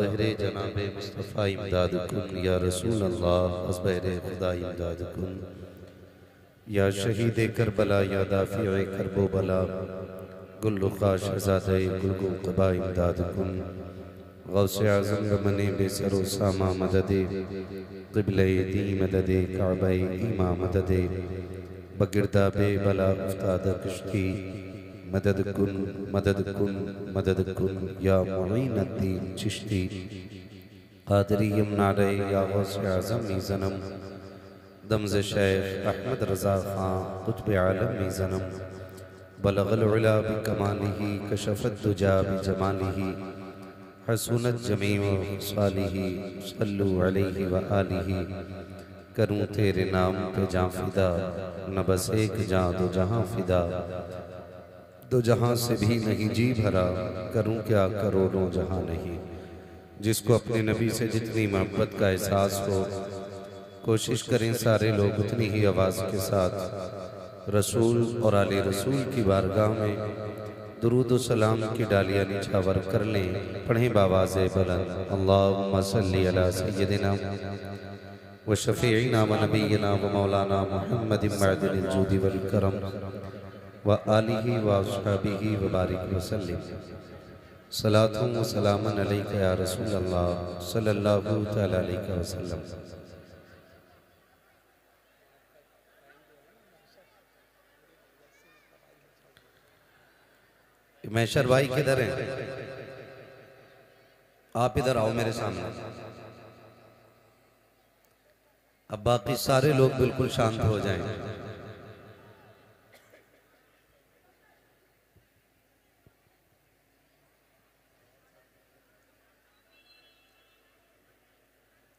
बहरे जनाब मुस्तफ़ा इमदाद कुन या रसूल अल्लाह असबहरे खुदा इमदाद कुन या शहीद करबला या दाफ़िए करबो बला गुल्लुखा शहज़ादे गुलगुल क़बा इमदाद कुन गौसे आज़म रमने बेसरो सामा मददे क़िबले दी मददे काबे ईमा मददे बगिरदा बे बला उस्ताद कश्ती मदद कुन मदद कुन मदद कुन या मुईनुद्दीन चिश्ती क़ादरी यमनारे या गौसे आज़म ज़नम दमज़ शेख अहमद रज़ा ख़ां क़ुत्ब आलम ज़नम बलगल उला बिकमालिही कशफ़त दुजा बिजमालिही हसूनत जमीअ ख़िसालिही सल्लु अलैहि व आलिही। करूँ तेरे नाम पे जाँ फ़िदा न बस एक जाँ दो जहाँ फ़िदा दो जहाँ से भी नहीं जी भरा करूँ क्या करोड़ों जहाँ नहीं। जिसको अपने नबी से जितनी मोहब्बत का एहसास हो कोशिश करें सारे लोग उतनी ही आवाज़ के साथ रसूल और आले रसूल की बारगाह में दुरूद सलाम की डालियाँ निछावर कर लें। पढ़ें बावाज़ बुलंद अल्लाहुम्मा सल्ली अला सय्यदिना व शफ़ीइना व नबीना व मौलाना मुहम्मदिन मअदिनिल जूदि वल करम व आलिही व अस्हाबिही व बारिक वसल्लिम सलातुन व सलामन अलैका या रसूल अल्लाह सल्लल्लाहु तआला अलैहि वसल्लम। मैशर भाई किधर हैं? आप इधर आओ मेरे सामने। अब बाकी सारे लोग बिल्कुल शांत हो जाएं।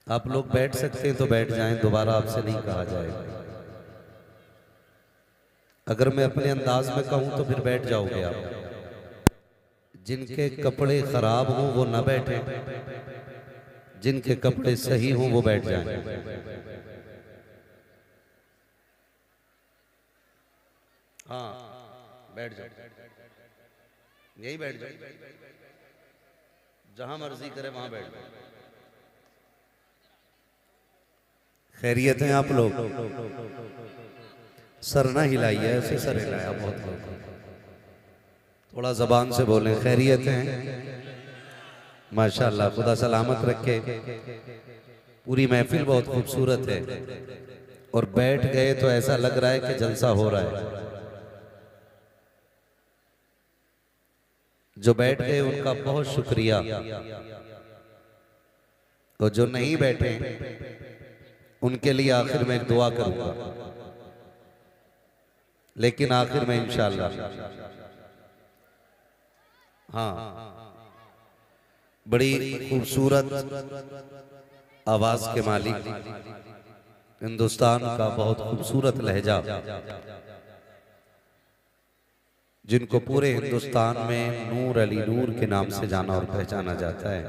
आप लोग बैठ सकते हैं तो बैठ जाएं, दोबारा आपसे नहीं कहा जाएगा। अगर मैं अपने अंदाज में कहूं तो फिर बैठ जाओगे आप। जिनके कपड़े खराब हों वो ना बैठे, जिनके कपड़े सही हों वो बैठ जाएं। हाँ बैठ जाओ, यही बैठ जाओ, जहां मर्जी करे वहां बैठ जाओ। खैरियत हैं आप लोग? सर ना हिलाइए, ऐसे सर हिलाया बहुत लोग। थोड़ा जबान से बोलें। खैरियत हैं? माशाअल्लाह, खुदा सलामत रखे। पूरी महफिल बहुत खूबसूरत है और बैठ गए तो ऐसा लग रहा है कि जलसा हो रहा है। जो बैठ गए उनका बहुत शुक्रिया, और जो नहीं बैठे उनके लिए आखिर में एक दुआ करूंगा, लेकिन आखिर में इंशाअल्लाह। हाँ, बड़ी खूबसूरत आवाज के मालिक, हिंदुस्तान का बहुत खूबसूरत लहजा, जिनको पूरे हिंदुस्तान में नूर अली नूर के नाम से जाना और पहचाना जाता है।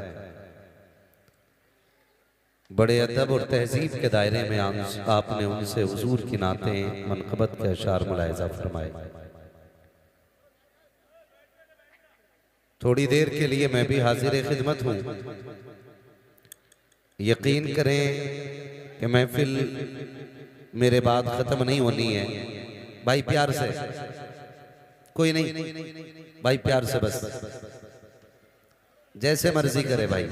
बड़े अदब और तहजीब के दायरे में आपने उनसे हुजूर की नाते मनक़बत के अशार मुलाहिज़ा फरमाए। थोड़ी देर के लिए मैं भी हाजिर खिदमत हूँ। यकीन करें कि महफिल मेरे बाद ख़त्म नहीं होनी है। भाई प्यार से, कोई नहीं भाई, प्यार से बस, जैसे मर्जी करे भाई।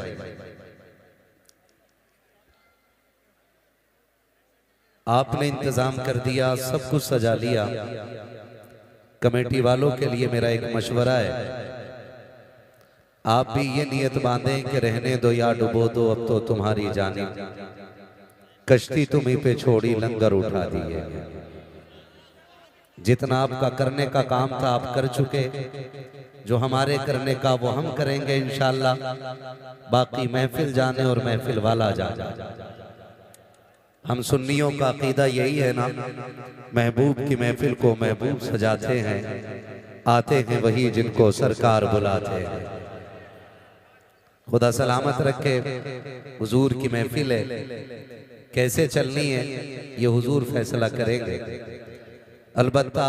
आपने इंतजाम कर दिया, सब कुछ सजा लिया। कमेटी वालों के लिए मेरा एक मशवरा है, आप भी ये नियत बांधें कि रहने दो या डुबो दो, अब तो तुम्हारी जानिब कश्ती तुम्हीं पे छोड़ी लंगर उठा दिए। जितना आपका करने का काम था आप कर चुके, जो हमारे करने का वो हम करेंगे इंशाअल्लाह। बाकी महफिल जाने और महफिल वाला जाने। हम सुन्नियों का अकीदा यही है ना, महबूब की महफिल को महबूब सजाते हैं, आते हैं वही जिनको सरकार बुलाते हैं। खुदा सलामत रखे। हुजूर की महफिल है, कैसे चलनी है ये हुजूर फैसला करेंगे। अलबत्ता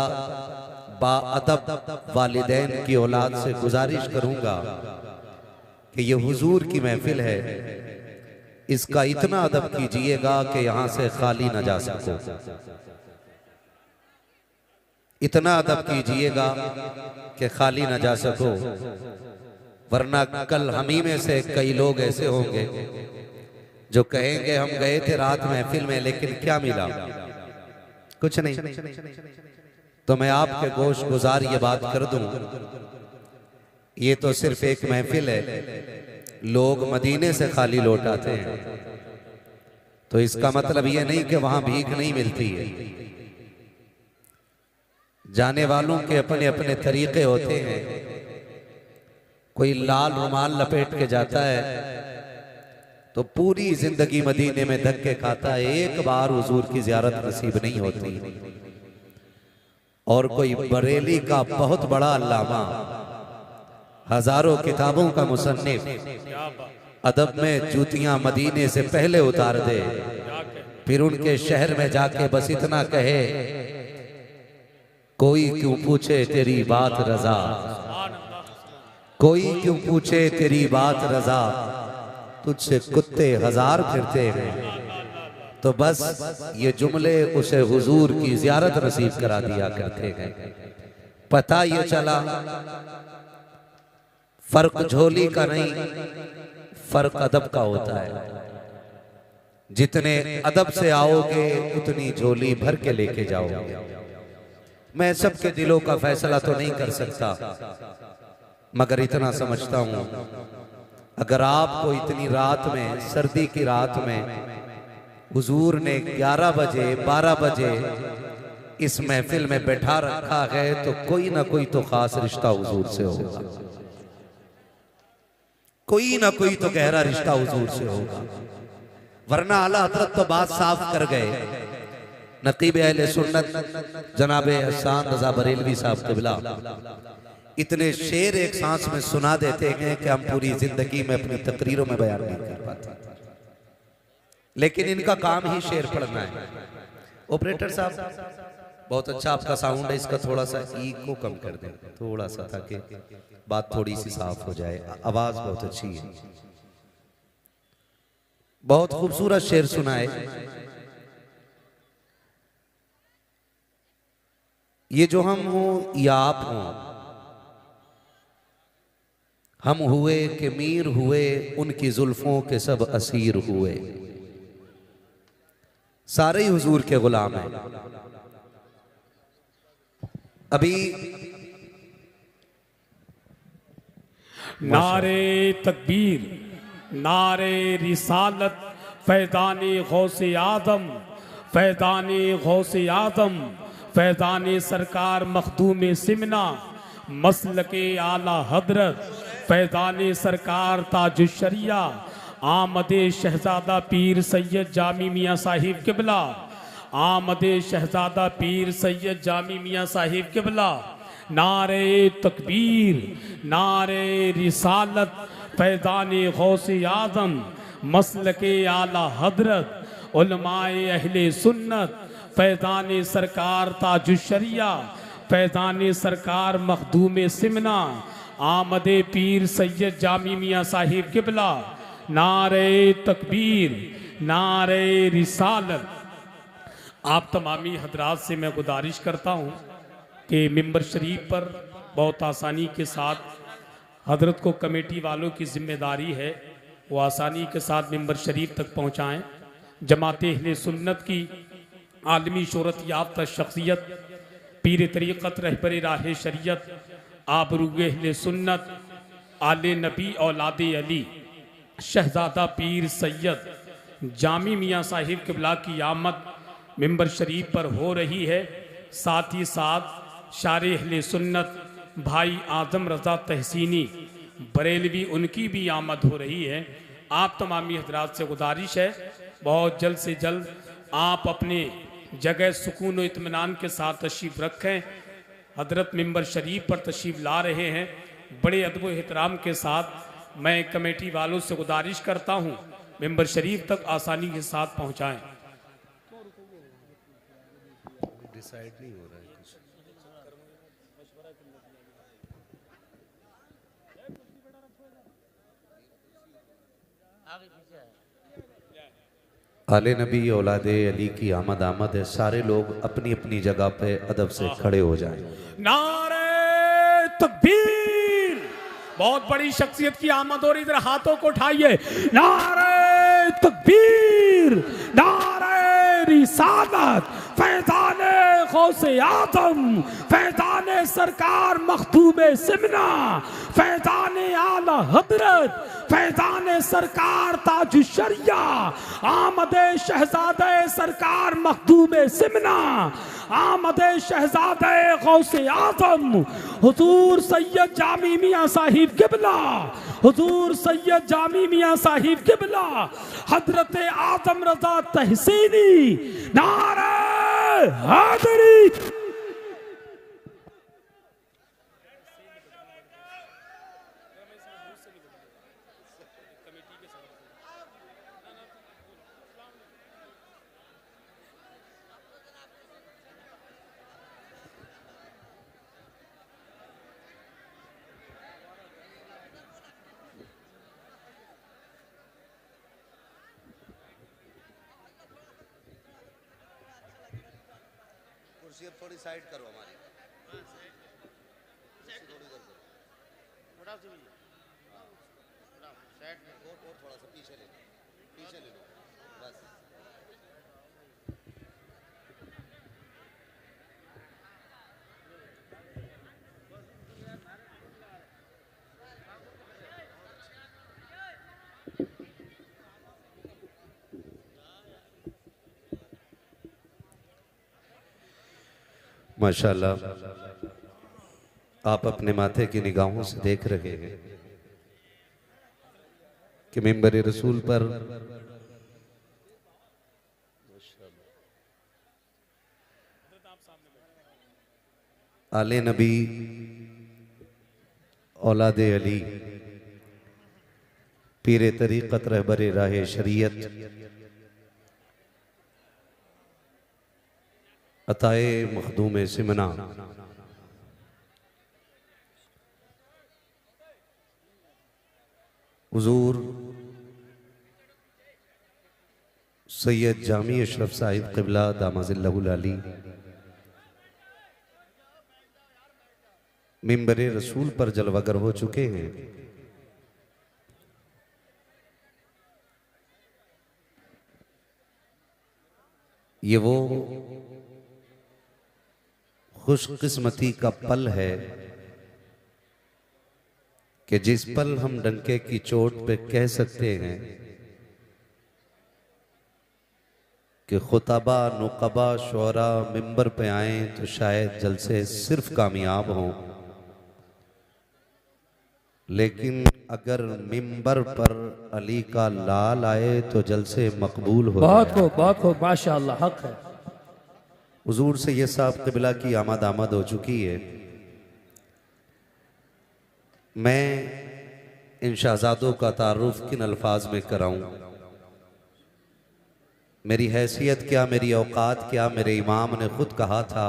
बाअदब वालिदैन की औलाद से गुजारिश करूंगा कि ये हुजूर की महफिल है, इसका इतना अदब कीजिएगा कि यहां से खाली न जा सको। इतना अदब कीजिएगा कि खाली न जा सको, वरना कल हमी में से कई लोग ऐसे होंगे जो कहेंगे हम गए थे रात महफिल में लेकिन क्या मिला, कुछ नहीं। तो मैं आपके गोश गुजार ये बात कर दूं, ये तो सिर्फ एक महफिल है, लोग मदीने से खाली लौट आते हैं, तो इसका मतलब ये नहीं कि वहां भीख नहीं मिलती है। जाने वालों के अपने अपने तरीके होते हैं। कोई लाल रुमाल लपेट के जाता है तो पूरी जिंदगी मदीने में धक्के खाता है, एक बार हुजूर की जियारत नसीब नहीं होती। और कोई बरेली का बहुत बड़ा अल्लामा, हजारों किताबों का मुसन्निफ, अदब में जूतियां मदीने से पहले उतार दे, फिर उनके शहर में जाके बस इतना कहे, कोई क्यों पूछे तेरी बात रजा, कोई क्यों पूछे तेरी बात रजा, तुझसे कुत्ते हजार फिरते हैं। तो बस ये जुमले उसे हुजूर की जियारत नसीब करा दिया करते हैं। पता ये चला फर्क झोली का नहीं, फर्क अदब का होता है। जितने अदब से आओगे उतनी झोली भर के लेके जाओगे। मैं सबके दिलों का फैसला तो नहीं कर सकता, मगर इतना समझता हूं, अगर आपको इतनी रात में, सर्दी की रात में हुजूर ने 11 बजे 12 बजे इस महफिल में बैठा रखा है, तो कोई ना कोई तो खास रिश्ता हुजूर से होगा, कोई ना कोई तो गहरा रिश्ता हुजूर से होगा। वरना आला हजरत तो बात साफ कर गए। नकीब अहले सुन्नत जनाब एहसान रजा बरेलवी साहब क़िबला इतने शेर एक सांस में सुना देते हैं कि हम पूरी जिंदगी में अपनी तकरीरों में बयान नहीं कर पाते, लेकिन इनका काम ही शेर पढ़ना है। ऑपरेटर साहब बहुत अच्छा आपका साउंड है, इसका थोड़ा सा इको कम कर दें थोड़ा सा, ताकि बात थोड़ी सी साफ हो जाए। आवाज बहुत अच्छी है, बहुत खूबसूरत शेर सुनाए। ये जो हम हो या आप हो, हम हुए कि मीर हुए, उनकी जुल्फों के सब असीर हुए, सारे ही हुजूर के गुलाम हैं। अभी नारे तकबीर, नारे रिसालत, फैदानी गौसे आदम, फैदानी गौसे आदम, फैदानी सरकार मखदूम सिमना, मसलके आला हजरत, फैदानी सरकार ताजुशरिया, आमदे शहजादा पीर सैयद जामी मियाँ साहिब क़िबला, आमदे शहजादा पीर सैयद जामी मियाँ साहिब क़िबला। नारे तकबीर, नारे रिसालत, फैज़ाने गौसे आज़म, मसलके आला हजरत, उलमाए अहले सुन्नत, फैज़ाने सरकार ताजुशरिया, फैज़ाने सरकार मखदूम सिमना, आमदे पीर सैयद जामी मियाँ साहिब क़िबला। नारे तकबीर, नारे रिसालत। आप तमामी हजरात से मैं गुजारिश करता हूँ कि मिंबर शरीफ पर बहुत आसानी के साथ, हजरत को कमेटी वालों की जिम्मेदारी है वो आसानी के साथ मिंबर शरीफ तक पहुँचाएँ। जमात अहले सुन्नत की आलमी शोहरत याफ्ता शख्सियत, पीर तरीक़त रहबर राह शरीयत, आबरूए अहले सुन्नत, आले नबी औलादे अली, शहजादा पीर सैयद जामी मियाँ साहिब क़िबला की आमद मिंबर शरीफ पर हो रही है। साथ ही साथ शारे अहले सुन्नत भाई आज़म रज़ा तहसीनी बरेलवी, उनकी भी आमद हो रही है। आप तमामी हजरात से गुजारिश है बहुत जल्द से जल्द आप अपने जगह सुकून और इत्मीनान के साथ तशरीफ़ रखें। हजरत मिंबर शरीफ पर तशरीफ़ ला रहे हैं। बड़े अदब व एहतराम के साथ मैं कमेटी वालों से गुजारिश करता हूँ मिंबर शरीफ तक आसानी के साथ पहुँचाएँ। डिसाइड नहीं हो रहा है कुछ। आले नबी औलादे अली की आमद आमद है। सारे लोग अपनी अपनी जगह पे अदब से खड़े हो जाएं। नारे तकबीर। बहुत बड़ी शख्सियत की आमद और इधर हाथों को उठाइए। नारे तकबीर, नारे रिसालत, फैज़ाने गौसे आज़म, फैज़ाने सरकार मखदूम सिमना, फैज़ाने आला हजरत, फैज़ाने सरकार ताज शरिया, आमदे शहजादे सरकार मखदूम सिमना, आमदे शहजादे गौसे आज़म हुजूर सैयद जामी मियाँ साहिब किबला, हुजूर सैयद जामी मियाँ साहिब किबला, हजरत आज़म रज़ा तहसीनी, नारे हैदरी। कुर्सी अब थोड़ी साइड करो हमारी। और थोड़ा सा पीछे ले लो बस। माशाल्लाह, आप अपने माथे की निगाहों से देख रहे हैं कि मिंबर रसूल पर आले नबी औलादे अली पीरे तरीक़त रहबरे राहे शरीयत अताए मखदूम सिमना हुजूर सैयद जामी अशरफ साहिब क़िबला दामाज़िल्लहुल अली मिंबरे रसूल पर जलवागर हो चुके हैं। ये वो खुशकिस्मती का पल है कि जिस पल हम डंके की चोट पे कह सकते हैं कि खुताबा नुकबा शुरा मिंबर पे आए तो शायद जलसे सिर्फ कामयाब हों, लेकिन अगर मिंबर पर अली का लाल आए तो जलसे मकबूल हो। बहुत खूब माशाअल्लाह, हक है। हुजूर सैयद साहब क़िबला की आमद आमद हो चुकी है। मैं इन शहजादों का तारुफ किन अल्फाज में कराऊं, मेरी हैसियत क्या, मेरी औकात क्या। मेरे इमाम ने खुद कहा था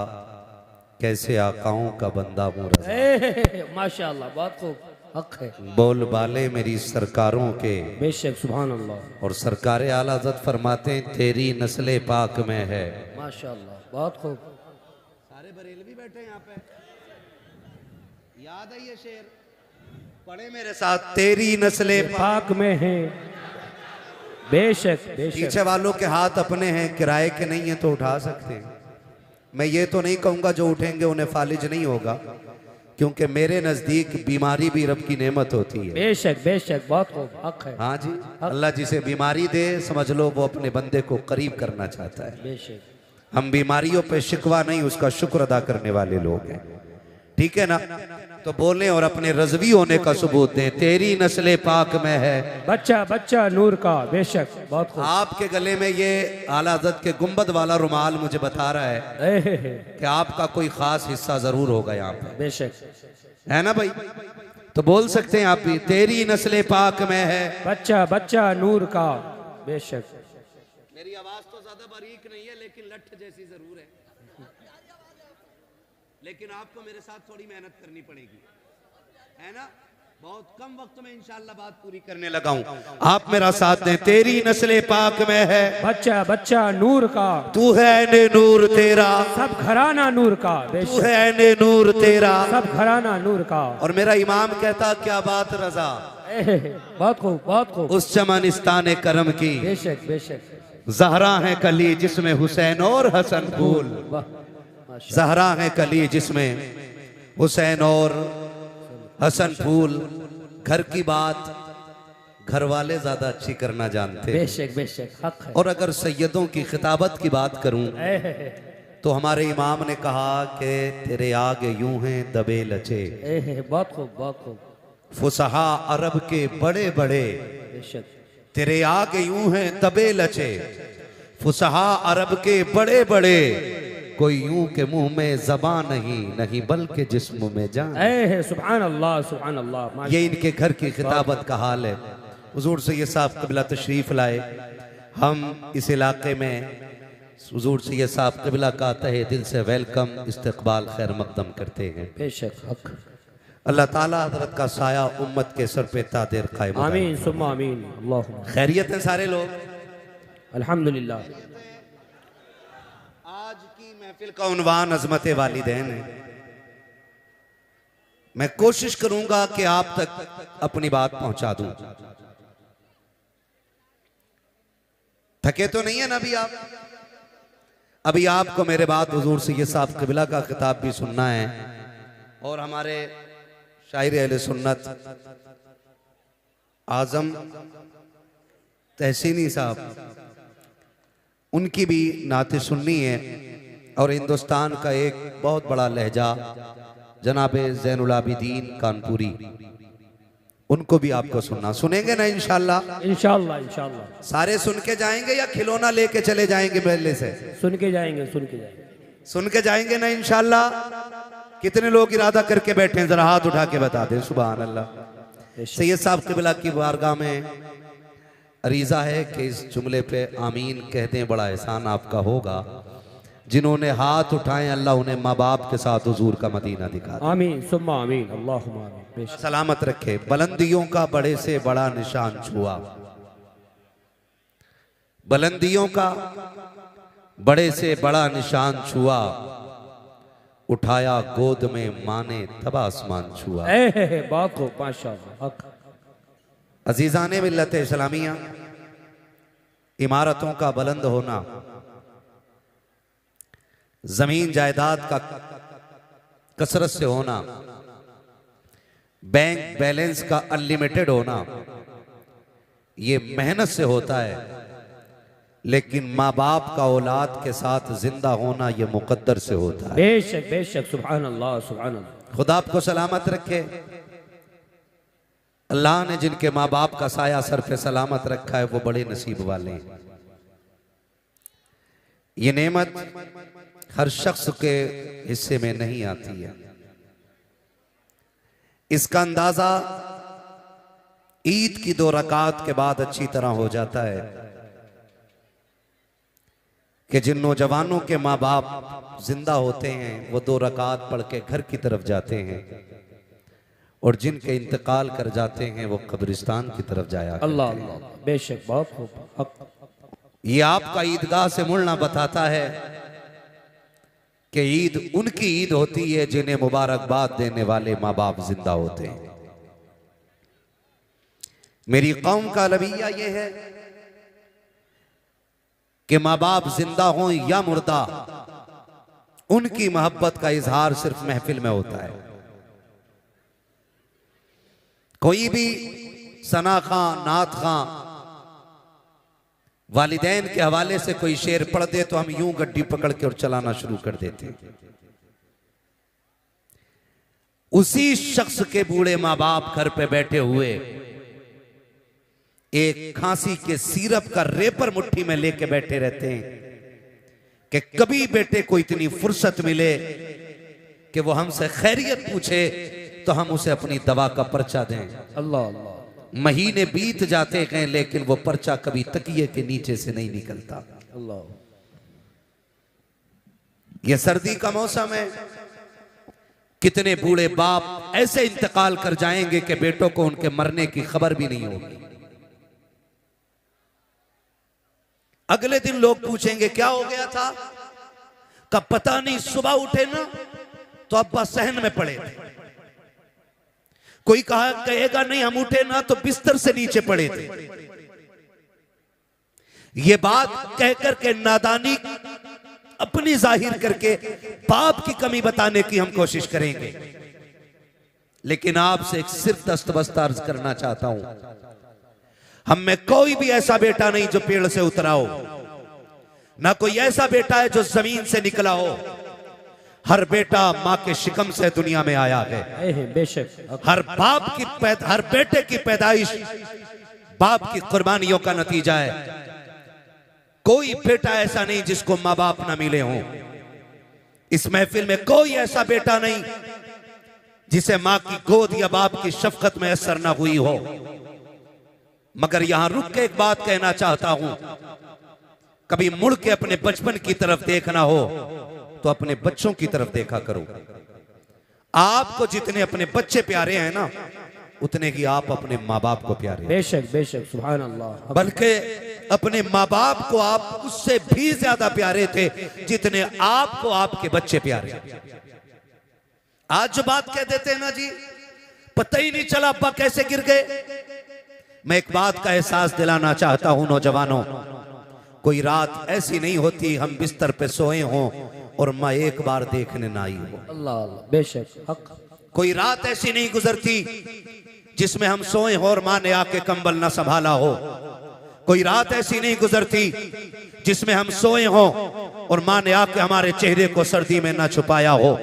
कैसे आकाओं का बंदा हूं रज़ा। माशाअल्लाह, बहुत खूब, हक है। बोल बाले मेरी सरकारों के, बेशक, सुभान अल्लाह। और सरकारे आला हज़रत फरमाते हैं तेरी नस्ले पाक में है। माशाअल्लाह, बहुत खूब। सारे बरेलवी बैठे हैं यहाँ पे, याद है ये शेर, पढ़े मेरे साथ। तेरी नस्ले पाक में है, बेशक बेशक। पीछे वालों के हाथ अपने हैं, किराए के नहीं है तो उठा सकते हैं। मैं ये तो नहीं कहूंगा जो उठेंगे उन्हें फालिज नहीं होगा, क्योंकि मेरे नजदीक बीमारी भी रब की नेमत होती है। बेशक बेशक, बहुत खूब, हक है। हाँ जी, अल्लाह जिसे बीमारी दे समझ लो वो अपने बंदे को करीब करना चाहता है। बेशक, हम बीमारियों पे शिकवा नहीं, उसका शुक्र अदा करने वाले लोग हैं, ठीक है ना। तो बोले और अपने रज़वी होने का सबूत दें। तेरी नस्ले पाक में है, बच्चा बच्चा नूर का, बेशक, बहुत खूब। आपके गले में ये आला हज़रत के गुंबद वाला रुमाल मुझे बता रहा है कि आपका कोई खास हिस्सा जरूर होगा यहाँ पर, बेशक, है ना भाई। तो बोल सकते हैं आप भी, तेरी नस्ले पाक में है, बच्चा बच्चा नूर का, बेशक। मेरी आवाज तो ज्यादा बारीक नहीं है लेकिन लठ जैसी जरूर है, लेकिन आपको मेरे साथ थोड़ी मेहनत करनी पड़ेगी, है ना। बहुत कम वक्त में इंशाअल्लाह बात पूरी करने लगा हूं। आप मेरा साथ दें। तेरी नस्ले पाक में है बच्चा बच्चा नूर का, तू है ने नूर तेरा, सब घराना नूर का, तू है ने नूर तेरा, सब घराना नूर का। और मेरा इमाम कहता क्या बात रजा, बहुत खूब बहुत खूब। उस चमनिस्तान करम की बेशक बेशक। जहरा है कली जिसमें हुसैन और हसन फूल, जहरा है कली जिसमें हुसैन और हसन फूल। घर की बात घर वाले ज्यादा अच्छी करना जानते। बेशक बेशक, हक है। और अगर सैयदों की खिताबत की बात करूं तो हमारे इमाम ने कहा कि तेरे आगे यूं हैं दबे लचे, बहुत खूब बहुत खूब। फुसहा अरब के बड़े बड़े, बेशक। तेरे आगे यूं हैं दबे लचे, फुसहा अरब के बड़े बड़े, कोई यूं के मुंह में ज़बान नहीं, नहीं बल्कि जिस्म में जान। सुभान अल्लाह सुभान अल्लाह। ये इनके घर की खिताबत का हाल है। हुजूर सैयद साहब क़िबला तशरीफ लाए। हम इस इलाके में हुजूर सैयद साहब क़िबला का तहे दिल से वेलकम इस्तकबाल खैर मकदम करते हैं। बेशक, हक। अल्लाह ताला हज़रत का साया उम्मत के सर पे तादेर कायम। आमीन सुम्मा आमीन। अल्लाह। खैरियत है सारे लोग? अल्हम्दुलिल्लाह। आज की महफिल का उन्वान अज़मत वालिदैन है। मैं कोशिश करूंगा कि आप तक अपनी बात पहुंचा दूं। थके तो नहीं है ना अभी आप? अभी आपको मेरे बाद हुजूर सैयद साहब क़िबला का खिताब भी सुनना है और हमारे शायर अहले सुन्नत आजम तहसीनी साहब उनकी भी नाते सुननी है। और हिंदुस्तान का एक बहुत बड़ा लहजा जनाब ज़ैनुल आबिदीन कानपुरी, उनको भी आपको सुनना। सुनेंगे ना इंशाल्लाह? इंशाल्लाह इंशाल्लाह। सारे सुन के जाएंगे या खिलौना लेके चले जाएंगे महल्ले से? सुन के जाएंगे सुन के जाएंगे। सुन के जाएंगे ना इंशाल्लाह? कितने लोग इरादा करके बैठे हैं जरा हाथ उठा के बता दें। सुभान अल्लाह। सैयद साहब क़िबला की बारगाह में अरीज़ा है कि इस जुमले पे आमीन कह दें, बड़ा एहसान आपका होगा। जिन्होंने हाथ उठाए अल्लाह उन्हें माँ बाप के साथ हुजूर का मदीना दिखा दे। आमीन सुम्मा आमीन। अल्लाहुम्मा आमीन। सलामत रखे। बुलंदियों का बड़े से बड़ा निशान छुआ, बुलंदियों का बड़े से बड़ा निशान छुआ, उठाया गोद में माने तब आसमान छुआ। बहुत खूब माशाअल्लाह। अजीजाने मिल्लत इस्लामिया, इमारतों का बुलंद होना, जमीन जायदाद का कसरत से होना, बैंक बैलेंस का अनलिमिटेड होना, ये मेहनत से होता है। लेकिन माँ बाप का औलाद के साथ जिंदा होना ये मुकद्दर से होता है। बेशक बेशक। सुभान अल्लाह सुभान अल्लाह। खुदा आपको सलामत रखे। अल्लाह ने जिनके माँ बाप का साया सर पे सलामत रखा है वो बड़े नसीब वाले हैं। ये नेमत हर शख्स के हिस्से में नहीं आती है। इसका अंदाजा ईद की 2 रकात के बाद अच्छी तरह हो जाता है कि जिन नौजवानों के माँ बाप जिंदा होते हैं वो 2 रकात पढ़ के घर की तरफ जाते हैं और जिनके इंतकाल कर जाते हैं वो कब्रिस्तान की तरफ जाया। अल्लाह अल्लाह। बेशक बहुत खूब। ये आपका ईदगाह से मुड़ना बताता है कि ईद उनकी ईद होती है जिन्हें मुबारकबाद देने वाले माँ बाप जिंदा होते हैं। मेरी कौम का रवैया ये है कि माँ बाप जिंदा हों या मुर्दा, उनकी मोहब्बत का इजहार सिर्फ महफिल में होता है। कोई भी सना खां, नात खां वालिदैन के हवाले से कोई शेर पढ़ दे तो हम यूं गड्डी पकड़ के और चलाना शुरू कर देते हैं। उसी शख्स के बूढ़े माँ बाप घर पे बैठे हुए एक खांसी के सिरप का रेपर मुट्ठी में लेके बैठे रहते हैं कि कभी बेटे को इतनी फुर्सत मिले कि वो हमसे खैरियत पूछे तो हम उसे अपनी दवा का पर्चा दें। अल्लाह अल्लाह। महीने बीत जाते गए लेकिन वो पर्चा कभी तकिए के नीचे से नहीं निकलता। अल्लाह। ये सर्दी का मौसम है, कितने बूढ़े बाप ऐसे इंतकाल कर जाएंगे कि बेटों को उनके मरने की खबर भी नहीं होगी। अगले दिन लोग पूछेंगे क्या हो गया था, कब पता नहीं, सुबह उठे ना तो अब्बा सहन में पड़े थे। कोई कहेगा नहीं हम उठे ना तो बिस्तर से नीचे पड़े थे। ये बात कहकर के नादानी अपनी जाहिर करके बाप की कमी बताने की हम कोशिश करेंगे। लेकिन आपसे एक सिर्फ दस्तबस्त अर्ज करना चाहता हूं, हम में कोई भी ऐसा बेटा नहीं जो पेड़ से उतरा हो, ना कोई ऐसा बेटा है जो जमीन से निकला हो। हर बेटा मां के शिकम से दुनिया में आया है। बेशक हर हर बेटे की पैदाइश बाप की कुर्बानियों का नतीजा है। कोई बेटा ऐसा नहीं जिसको माँ बाप ना मिले हों। इस महफिल में कोई ऐसा बेटा नहीं जिसे माँ की गोद या बाप की शफकत में असर ना हुई हो। मगर यहां रुक के एक बात कहना चाहता हूं, कभी मुड़ के अपने बचपन की तरफ देखना हो तो अपने बच्चों की तरफ देखा करो। आपको जितने अपने बच्चे प्यारे हैं ना, उतने ही आप अपने माँ बाप को प्यारे हैं। बेशक बेशक सुभान अल्लाह। बल्कि अपने माँ बाप को आप उससे भी ज्यादा प्यारे थे जितने आपको आपके बच्चे प्यारे। आज जो बात कह देते हैं ना जी, पता ही नहीं चला अब्बा कैसे गिर गए। मैं एक बात का एहसास दिलाना चाहता हूं नौजवानों, कोई रात ऐसी नहीं होती हम बिस्तर पे सोए हों और माँ एक बार देखने ना आई हो। अल्लाह अल्लाह बेशक हक। कोई रात ऐसी नहीं गुजरती जिसमें हम सोए हो और माँ ने आके कंबल ना संभाला हो। कोई रात ऐसी नहीं गुजरती जिसमें हम सोए हो और माँ ने आके हमारे चेहरे को सर्दी में ना छुपाया हो।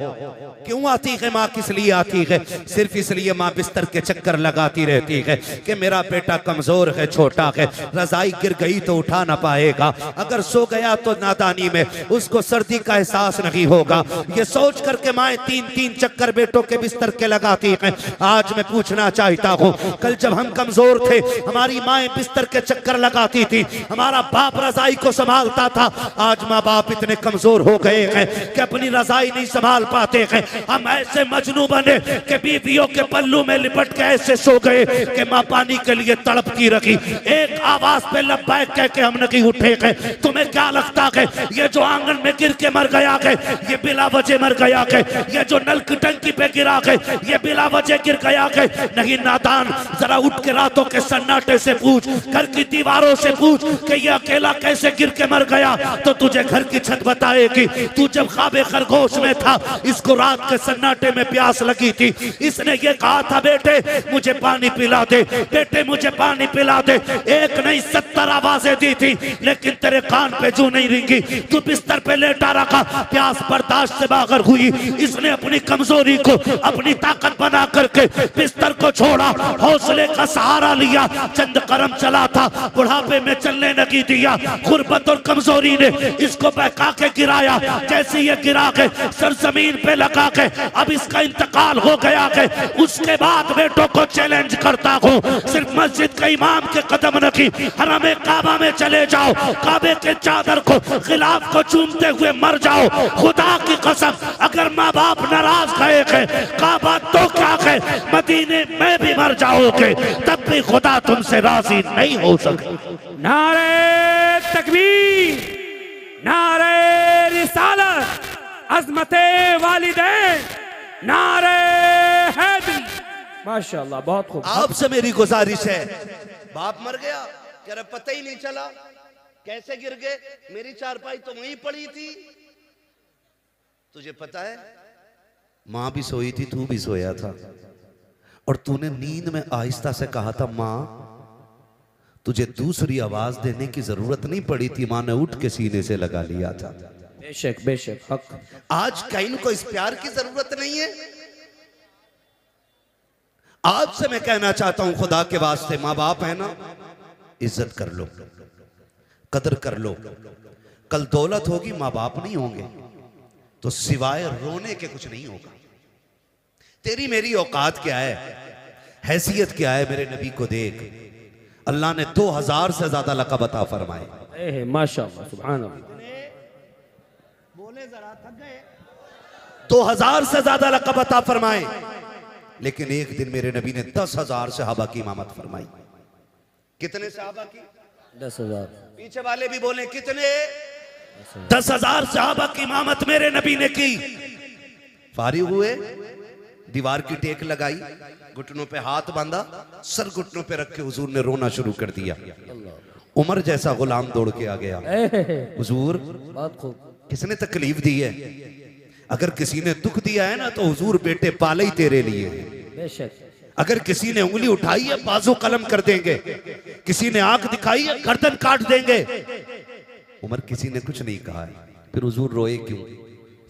क्यों आती है माँ, किस लिए आती है? सिर्फ इसलिए माँ बिस्तर के चक्कर लगाती रहती है कि मेरा बेटा कमजोर है, छोटा है, रजाई गिर गई तो उठा ना पाएगा, अगर सो गया तो नादानी में उसको सर्दी का एहसास नहीं होगा। ये सोच करके माँ तीन तीन चक्कर बेटों के बिस्तर के लगाती है। आज मैं पूछना चाहता हूँ, कल जब हम कमजोर थे हमारी माँ बिस्तर के चक्कर लगाती थी, हमारा बाप रजाई को संभालता था। आज माँ बाप इतने कमजोर हो गए हैं कि अपनी रजाई नहीं संभाल पाते हैं। हम ऐसे मजनू बने कि बीवियों के पल्लू में लिपट के ऐसे सो गए कि माँ पानी के लिए तड़पती रही। एक आवाज पे लब्बैक कह के हम नहीं उठे गए। तुम्हें क्या लगता है ये जो आंगन में गिर के मर गया है ये बिला वजह मर गया है? ये जो नल की टंकी पे गिरा है ये बिला वजह गिर गया है? नहीं नादान, जरा उठ के रातों के सन्नाटे से पूछ, घर की दीवारों से पूछ कि ये अकेला कैसे गिर के मर गया, तो तुझे घर की छत बताएगी। तू जब ख्वाबे खरगोश में था, इसको रात के सन्नाटे में प्यास लगी थी, इसने ये कहा था बेटे मुझे पानी पिला दे, बेटे मुझे पानी पिला दे। एक नहीं 70 आवाजें दी थी लेकिन तेरे कान पे जू नहीं रिंगी। तू बिस्तर पे लेटा रखा, प्यास बर्दाश्त से बाहर हुई। इसने अपनी कमजोरी को अपनी ताकत बना करके बिस्तर को छोड़ा, हौसले का सहारा लिया, चंद कदम चला था, बुढ़ापे में चलने नहीं दिया। गुर्बत और कमजोरी ने इसको बहका के गिराया। कैसे ये गिरा के सरजमीन पे लगा के अब इसका इंतकाल हो गया है। उसके बाद बेटों को चैलेंज करता हूँ, सिर्फ मस्जिद के इमाम के कदम रखी, हरमे काबा में चले जाओ, काबे के चादर को खिलाफ को चूमते हुए मर जाओ। खुदा की कसम अगर माँ बाप नाराज गए हैं, काबा तो क्या है, मदीने में भी मर जाओगे तब भी खुदा तुमसे राजी नहीं हो सके। नारे तकबीर, नारे रिसालत, अज़मते वालिदैन, नारे हैदरी। माशाअल्लाह बहुत खूब। आपसे मेरी गुजारिश है, बाप मर गया कह रहा पता ही नहीं चला कैसे गिर गए, मेरी चारपाई तो वहीं पड़ी थी। तुझे पता है मां भी सोई थी, तू भी सोया था, और तूने नींद में आहिस्ता से कहा था मां, तुझे दूसरी आवाज देने की जरूरत नहीं पड़ी थी, मां ने उठ के सीने से लगा लिया था। बेशक बेशक हक। आज कहीं को इस प्यार की जरूरत नहीं है। आज से मैं कहना चाहता हूं खुदा के वास्ते, मां बाप है ना, इज्जत कर लो, कदर कर लो। कल दौलत होगी, मां बाप नहीं होंगे तो सिवाय रोने के कुछ नहीं होगा। तेरी मेरी औकात क्या है, हैसियत क्या है, मेरे नबी को देख। अल्लाह ने 2000 से ज्यादा लक़ब अता फरमाए। माशाअल्लाह सुभान अल्लाह। बोले जरा थक गए। 2000 से ज्यादा लक़ब अता फरमाए, लेकिन एक दिन मेरे नबी ने 10,000 सहाबा की इमामत फरमाई। कितने सहाबा की? 10,000। पीछे वाले भी बोले कितने? 10,000 सहाबा की इमामत मेरे नबी ने की। फारिग हुए, दीवार की टेक लगाई, घुटनों पे हाथ बांधा, सर घुटनों पे रख के हुजूर ने रोना शुरू कर दिया। उमर जैसा गुलाम दौड़ के आ गया, हुजूर बहुत खूब। किसने तकलीफ दी है? अगर किसी ने दुख दिया है ना तो हुजूर बेटे पाले ही तेरे लिए है। बेशक। अगर किसी ने उंगली उठाई है बाजू कलम कर देंगे, किसी ने आंख दिखाई है गर्दन काट देंगे। उमर किसी ने कुछ नहीं कहा है, फिर हुजूर रोए क्यों?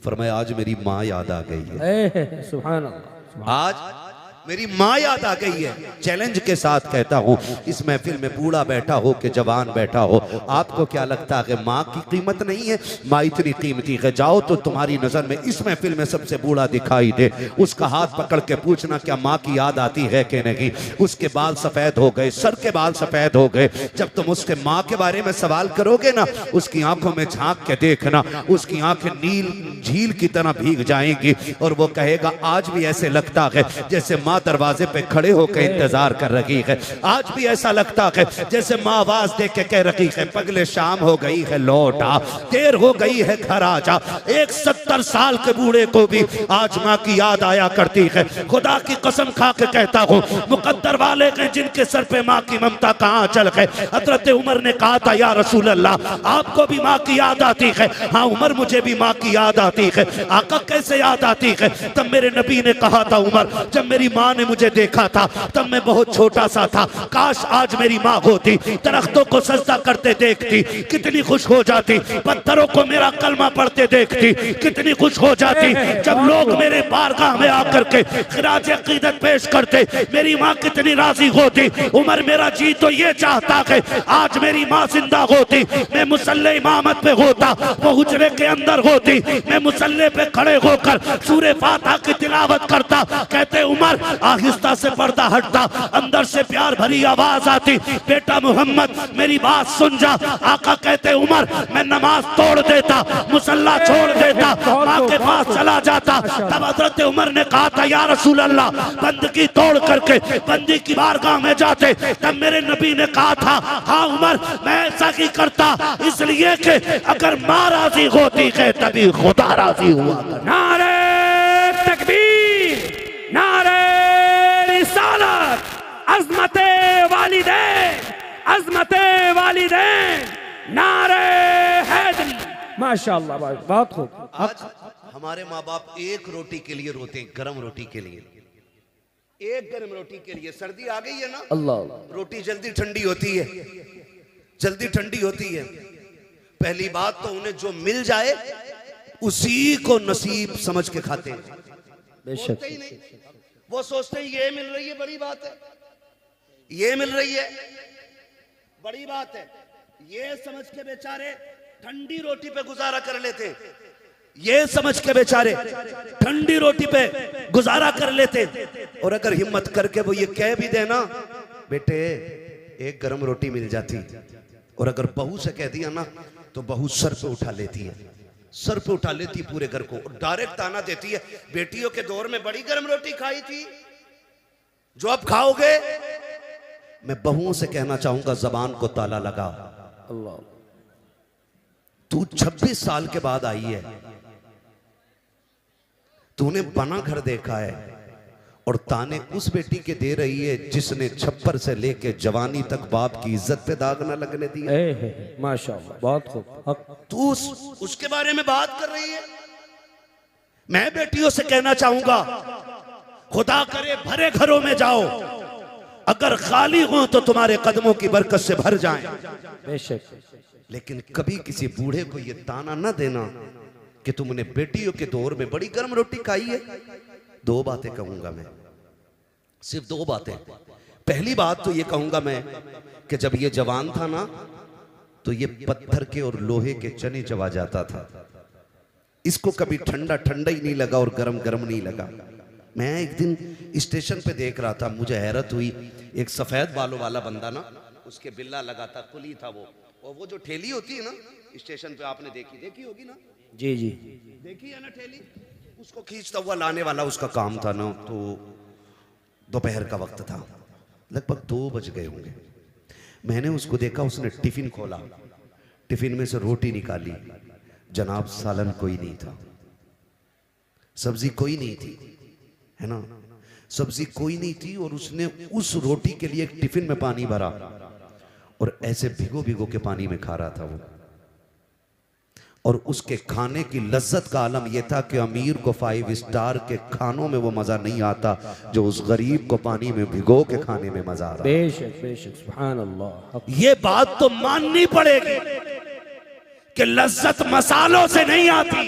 फरमाया आज मेरी माँ याद आ गई है। सुभान अल्लाह। आज मेरी माँ याद आ गई है। चैलेंज के साथ कहता हूँ, इस महफिल में बूढ़ा बैठा हो कि जवान बैठा हो, आपको क्या लगता है कि माँ की कीमत नहीं है? माँ इतनी कीमती है। जाओ तो तुम्हारी नजर में इस महफिल में सबसे बूढ़ा दिखाई दे, उसका हाथ पकड़ के पूछना क्या माँ की याद आती है कि नहीं। उसके बाल सफेद हो गए, सर के बाल सफेद हो गए। जब तुम उसके माँ के बारे में सवाल करोगे ना, उसकी आंखों में झांक के देखना, उसकी आंखें नील झील की तरह भीग जाएंगी और वो कहेगा आज भी ऐसे लगता है जैसे माँ दरवाजे पे खड़े होकर इंतजार कर रही है। आज भी ऐसा लगता है जैसे माँ आवाज दे के कह रही है पगले शाम हो गई है लौट आ, देर हो गई है घर आ जा। एक 70 साल के बूढ़े को भी आज माँ की याद आया करती है। खुदा की कसम खा के कहता हूँ, मुकद्दर वाले के जिनके सर पे माँ की ममता कहाँ चल गए। हजरत उमर ने कहा था या रसूल अल्लाह आपको भी माँ की याद आती है? हाँ उमर मुझे भी माँ की याद आती है। आका कैसे याद आती है? तब मेरे नबी ने कहा था उमर जब मेरी माँ ने मुझे देखा था तब मैं बहुत छोटा सा था, काश आज मेरी माँ होती, दरख्तों को सजदा करते देखती कितनी खुश हो जाती, पत्थरों को मेरा कलमा पढ़ते देखती कितनी खुश हो जाती, जब लोग मेरे बारगाह में आकर के खिराज अकीदत पेश करते मेरी माँ कितनी राजी होती। उमर मेरा जी तो ये चाहता है आज मेरी माँ जिंदा होती, मैं मुसल्ले इमामत पे होता, वो हुजरे के अंदर होती, मैं मुसल्ले पे खड़े होकर सूरे फातिहा की तिलावत करता। कहते उमर आहिस्ता से पर्दा हटता, अंदर से प्यार भरी आवाज आती बेटा मोहम्मद मेरी बात सुन जा। आका कहते उमर मैं नमाज तोड़ देता, मुसल्ला छोड़ देता, माँ के पास चला जाता। तब हजरत उमर ने कहा था या रसूल अल्लाह बंदगी तोड़ करके बंदी की बारगाह में जाते। तब मेरे नबी ने कहा था हाँ उमर मैं ऐसा ही करता, इसलिए कि अगर माँ राजी होती है तभी खुदा राजी हुआ। नारे तकबीर, नारे रिसालत, अज़मते वालिदैन, अज़मते वालिदैन, नारे हैदरी। माशाअल्लाह बहुत खूब। आज हमारे माँ बाप एक रोटी के लिए रोते हैं, गरम रोटी के लिए, एक गरम रोटी के लिए। सर्दी आ गई है ना, अल्लाह रोटी जल्दी ठंडी होती है, जल्दी ठंडी होती है। पहली बात तो उन्हें जो मिल जाए उसी को नसीब समझ के खाते हैं। बेशक ही नहीं, वो सोचते हैं ये मिल रही है बड़ी बात है, ये मिल रही है बड़ी बात है, ये समझ के बेचारे ठंडी रोटी पे गुजारा कर लेते, ये समझ के बेचारे ठंडी रोटी पे गुजारा कर लेते। और अगर हिम्मत करके वो ये कह भी देना बेटे एक गरम रोटी मिल जाती, और अगर बहू से कह दिया ना तो बहू सर पे उठा लेती है, सर पे उठा लेती पूरे घर को, डायरेक्ट ताना देती है बेटियों के दौर में बड़ी गरम रोटी खाई थी जो अब खाओगे। मैं बहुओं से कहना चाहूंगा जबान को ताला लगा। अल्लाह तू 26 साल के बाद आई है, तूने बना घर देखा है और ताने उस बेटी के दे रही है जिसने छप्पर से लेके जवानी तक बाप की इज्जत पे दाग ना लगने दिया। माशाअल्लाह बहुत खूब। तू उसके बारे में बात कर रही है। मैं बेटियों से कहना चाहूंगा खुदा करे भरे घरों में जाओ, अगर खाली हो तो तुम्हारे कदमों की बरकत से भर जाएं। बेशक, लेकिन कभी किसी बूढ़े को यह ताना न देना कि तुमने बेटियों के दौर में बड़ी गर्म रोटी खाई है। दो बातें कहूंगा मैं, सिर्फ दो बातें। पहली बात तो ये कहूंगा मैं कि जब ये जवान था ना तो ये पत्थर के और लोहे के चने चबा जाता था, इसको कभी ठंडा ठंडा ही नहीं लगा और गरम गरम नहीं लगा। मैं एक दिन स्टेशन पे देख रहा था, मुझे हैरत हुई, एक सफेद बालों वाला बंदा ना, उसके बिल्ला लगा था, कुली था वो, और वो जो ठेली होती है ना स्टेशन पे, आपने देखी होगी ना? जी जी देखी है ना ठेली? उसको खींचता हुआ लाने वाला उसका काम था ना। तो दोपहर का वक्त था, लगभग 2 बज गए होंगे। मैंने उसको देखा, उसने टिफिन खोला, टिफिन में से रोटी निकाली। जनाब सालन कोई नहीं था, सब्जी कोई नहीं थी, है ना, सब्जी कोई नहीं थी। और उसने उस रोटी के लिए एक टिफिन में पानी भरा और ऐसे भिगो भिगो के पानी में खा रहा था वो। और उसके खाने की लज्जत का आलम यह था कि अमीर को 5 स्टार के खानों में वो मजा नहीं आता जो उस गरीब को पानी में भिगो के खाने में मजा आ रहा। बेशक बेशक, सुभान अल्लाह। ये बात तो माननी पड़ेगी कि लज्जत मसालों से नहीं आती,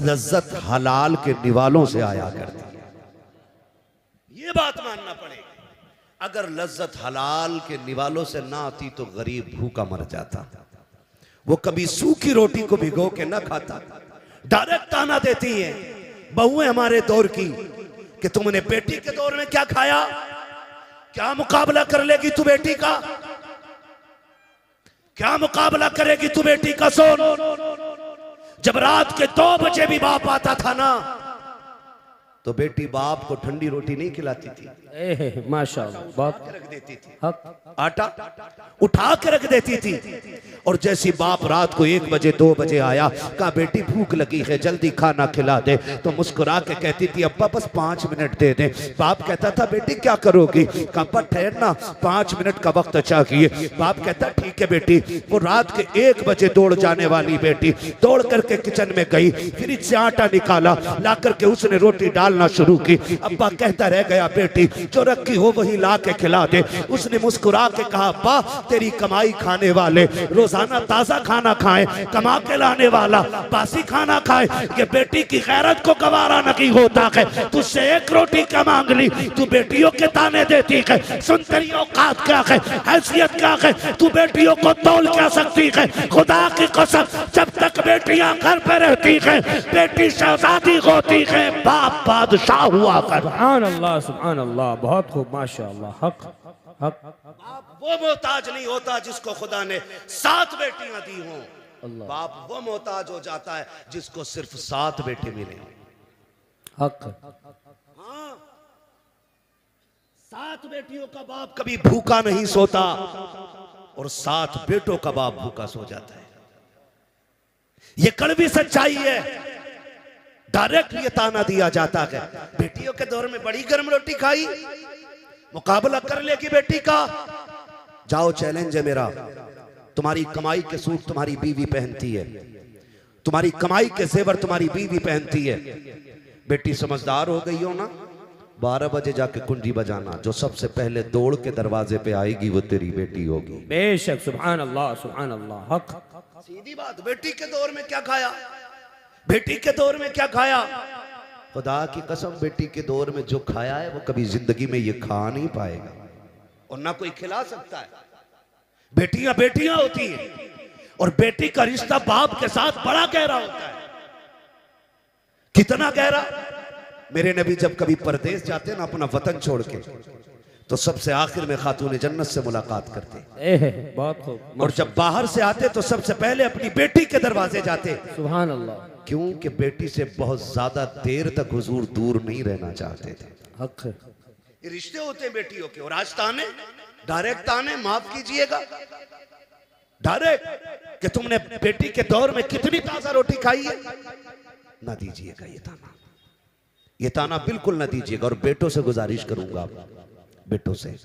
लज्जत हलाल के निवालों से आया करती है। ये बात मानना पड़ेगी। अगर लज्जत हलाल के निवालों से ना आती तो गरीब भूखा मर जाता। वो कभी सूखी रोटी को भिगो के ना खाता। डायरेक्ट ताना देती है बहुएं हमारे दौर की कि तुमने बेटी के दौर में क्या खाया, क्या मुकाबला कर लेगी तू बेटी का, क्या मुकाबला करेगी तू बेटी का। सोन, जब रात के 2 बजे भी बाप आता था ना तो बेटी बाप को ठंडी रोटी नहीं खिलाती थी, माशाअल्लाह, बहुत रख देती थी, हक। आटा उठा के रख देती थी। और जैसी बाप रात को 1 बजे 2 बजे आया, कहा बेटी भूख लगी है जल्दी खाना खिला दे, तो मुस्कुरा के कहती थी अब्बा बस 5 मिनट दे दे। बाप कहता था बेटी क्या करोगी, कहा अब्बा ठहरना 5 मिनट का वक्त चाहिए। बाप कहता ठीक है बेटी। वो रात के 1 बजे दौड़ जाने वाली बेटी दौड़ करके किचन में गई, फ्रिज से आटा निकाला, ला करके उसने रोटी डालना शुरू की। अब्बा कहता रह गया बेटी जो रखी हो वही ला के खिला दे। उसने मुस्कुरा के कहा अब्बा तेरी कमाई खाने वाले रोजाना ताजा खाना खाए, कमा के लाने वाला बासी खाना खाए। ये बेटी की गैरत को गवारा नहीं होता है, तुझसे 1 रोटी क्या मांग ली, तू बेटियों के ताने देती है। सुन तेरी औकात क्या है, हैसियत क्या है, तू बेटियों को तौल क्या सकती है। खुदा की कसम जब तक बेटियां घर पे रहती है बेटी शहजादी होती है, बाप बादशाह हुआ कर। सुभान अल्लाह, सुभान अल्लाह, बहुत खूब, माशाअल्लाह, हक हक। बाप वो मोहताज नहीं होता जिसको खुदा ने 7 बेटियां दी हों। बाप वो मोहताज हो जाता है जिसको सिर्फ 7 बेटे मिले। हक। हाँ, 7 बेटियों का बाप कभी भूखा नहीं सोता और 7 बेटों का बाप भूखा सो जाता है। ये कड़वी सच्चाई है। डायरेक्ट ये ताना दिया जाता है बेटियों के दौर में बड़ी गर्म रोटी खाई, मुकाबला कर लेगी बेटी का। जाओ चैलेंज है मेरा, तुम्हारी कमाई के सूट तुम्हारी बीवी पहनती है, तुम्हारी कमाई के जेवर तुम्हारी बीवी पहनती है। बेटी समझदार हो गई हो ना, 12 बजे जाके कुंडी बजाना, जो सबसे पहले दौड़ के दरवाजे पे आएगी वो तेरी बेटी होगी। बेशक, सुभान अल्लाह, सुभान अल्लाह, हक। सीधी बात। बेटी के दौर में क्या खाया, बेटी के दौर में क्या खाया, खुदा की कसम बेटी के दौर में जो खाया है वो कभी जिंदगी में ये खा नहीं पाएगा और ना कोई खिला सकता है। बेटियां बेटियां होती हैं और बेटी का रिश्ता बाप के साथ बड़ा गहरा होता है। कितना गहरा, मेरे नबी जब कभी परदेश जाते ना अपना वतन छोड़ के, तो सबसे आखिर में खातून जन्नत से मुलाकात करते। बहुत खूब। और जब बाहर से आते तो सबसे पहले अपनी बेटी के दरवाजे जाते। सुभान अल्लाह। क्योंकि बेटी से बहुत ज्यादा देर तक हुजूर दूर नहीं रहना चाहते थे। हक। ये रिश्ते होते हैं बेटियों के। और आज ताने, डायरेक्ट ताने, माफ कीजिएगा, डायरेक्ट कि तुमने बेटी के दौर में कितनी ताजा रोटी खाई है, ना दीजिएगा ये ताना। ये ताना बिल्कुल ना दीजिएगा। और बेटों से गुजारिश करूंगा, बेटों से,